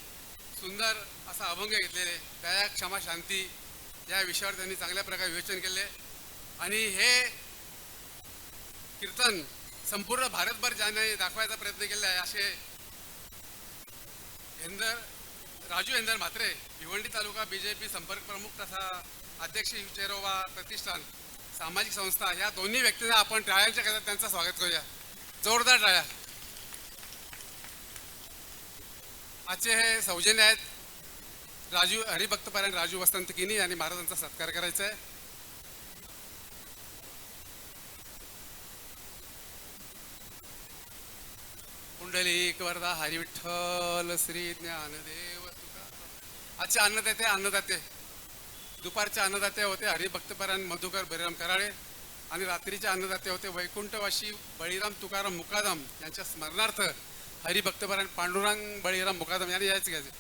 सुंदर असा अभंग घेतलेले दया क्षमा शांती या विषयावर त्यांनी चांगल्या प्रकारे विवेचन केले आणि हे कीर्तन संपूर्ण भारतभर ज्याने दाखवायचा प्रयत्न केला आहे असे राजू हेंदर म्हात्रे, भिवंडी तालुका BJP संपर्क प्रमुख तथा अध्यक्ष चेरोवा प्रतिष्ठान सामाजिक संस्था, या दोन्ही व्यक्तींना आपण टाळ्यांच्या करता त्यांचं स्वागत करूया. जोरदार टाळ्या. आजचे हे सौजन्य आहेत राजू हरिभक्तपरायण राजू वसंत किनी आणि महाराजांचा सत्कार करायचा आहे. पुंडलिक वरदा हरी विठ्ठल श्री ज्ञानदेव तुकाराम. आजचे अन्नदाते दुपारचे अन्नदाते होते हरिभक्तपरायण मधुकर बळीराम कराळे आणि रात्रीचे अन्नदाते होते वैकुंठवासी बळीराम तुकाराम मुकादम यांच्या स्मरणार्थ हरिभक्तपरायण पांडुरंग बळीराम मुकादम यांनी यायचं घ्यायचे.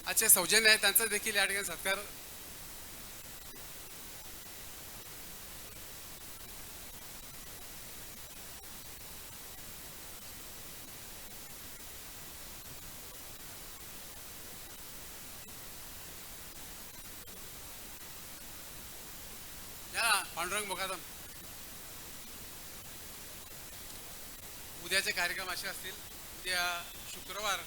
आजचे सौजन्य आहे त्यांचा देखील या ठिकाणी सत्कार. पांडुरंग मुकादम. उद्याचे कार्यक्रम असे असतील. उद्या शुक्रवार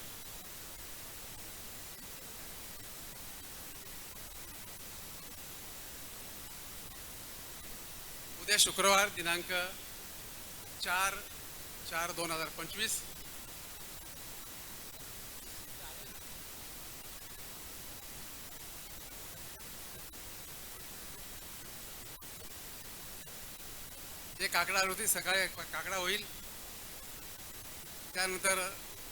दिनांक 4/4/2025 हे काकडा आरती सकाळी काकडा होईल. त्यानंतर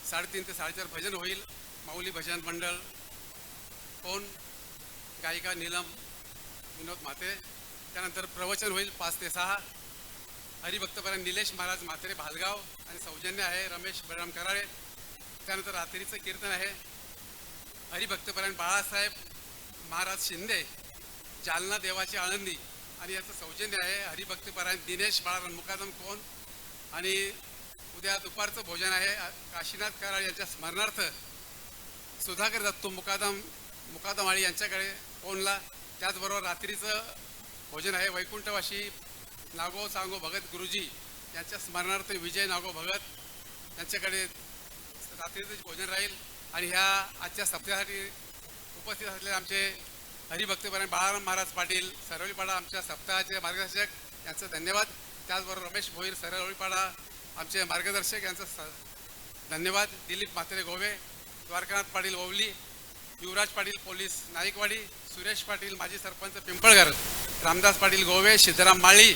3:30 ते 4:30 भजन होईल. माऊली भजन मंडळ, कोण गायिका नीलम विनोद म्हात्रे. त्यानंतर प्रवचन होईल 5 ते 6. हरिभक्तपरायण निलेश महाराज म्हात्रे भालगाव आणि सौजन्य आहे रमेश बळीराम कराळे. त्यानंतर रात्रीचं कीर्तन आहे हरिभक्तपरायण बाळासाहेब महाराज शिंदे जालना देवाची आळंदी आणि याचं सौजन्य आहे हरिभक्तपरायण दिनेश बाळाराम मुकादम कोण. आणि उद्या दुपारचं भोजन आहे काशीनाथ कराळे यांच्या स्मरणार्थ सुधाकर दत्तू मुकादमाळी यांच्याकडे कोणला. त्याचबरोबर रात्रीचं भोजन आहे वैकुंठवासी नागो सांगो भगत गुरुजी यांच्या स्मरणार्थ विजय नागो भगत यांच्याकडे रात्रीचं भोजन राहील. आणि ह्या आजच्या सप्ताहासाठी उपस्थित असलेले आमचे हरिभक्तपरायण बाळाराम महाराज पाटील सरवळीपाडा आमच्या सप्ताहाचे मार्गदर्शक यांचं धन्यवाद. त्याचबरोबर रमेश भोईर सरवळीपाडा आमचे मार्गदर्शक यांचं धन्यवाद. दिलीप म्हात्रे गोवे, द्वारकानाथ पाटील ओवली, युवराज पाटील पोलीस नाईकवाडी, सुरेश पाटील माजी सरपंच पिंपळगर, रामदास पाटील गोवे, सिद्धराम माळी,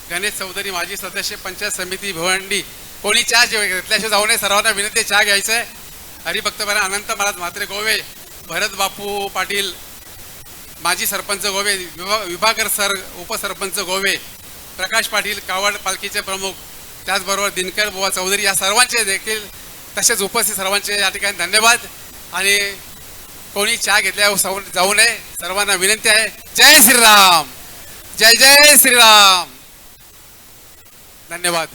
गणेश चौधरी माजी सदस्य पंचायत समिती भिवंडी. कोणी चहा घेतल्याशिवाय जाऊ नये. सर्वांना विनंती चहा घ्यायचं आहे. हरिभक्त बरा अनंत महाराज म्हात्रे गोवे, भरत बापू पाटील माजी सरपंच गोवे, विभाकर सर उपसरपंच गोवे, प्रकाश पाटील कावड पालखीचे प्रमुख, त्याचबरोबर दिनकर बुवा चौधरी या सर्वांचे देखील तसेच उपस्थित सर्वांचे या ठिकाणी धन्यवाद. आणि कोणी चहा घेतल्यावर जाऊ नये. सर्वांना विनंती आहे. जय श्रीराम, जय जय श्रीराम. धन्यवाद.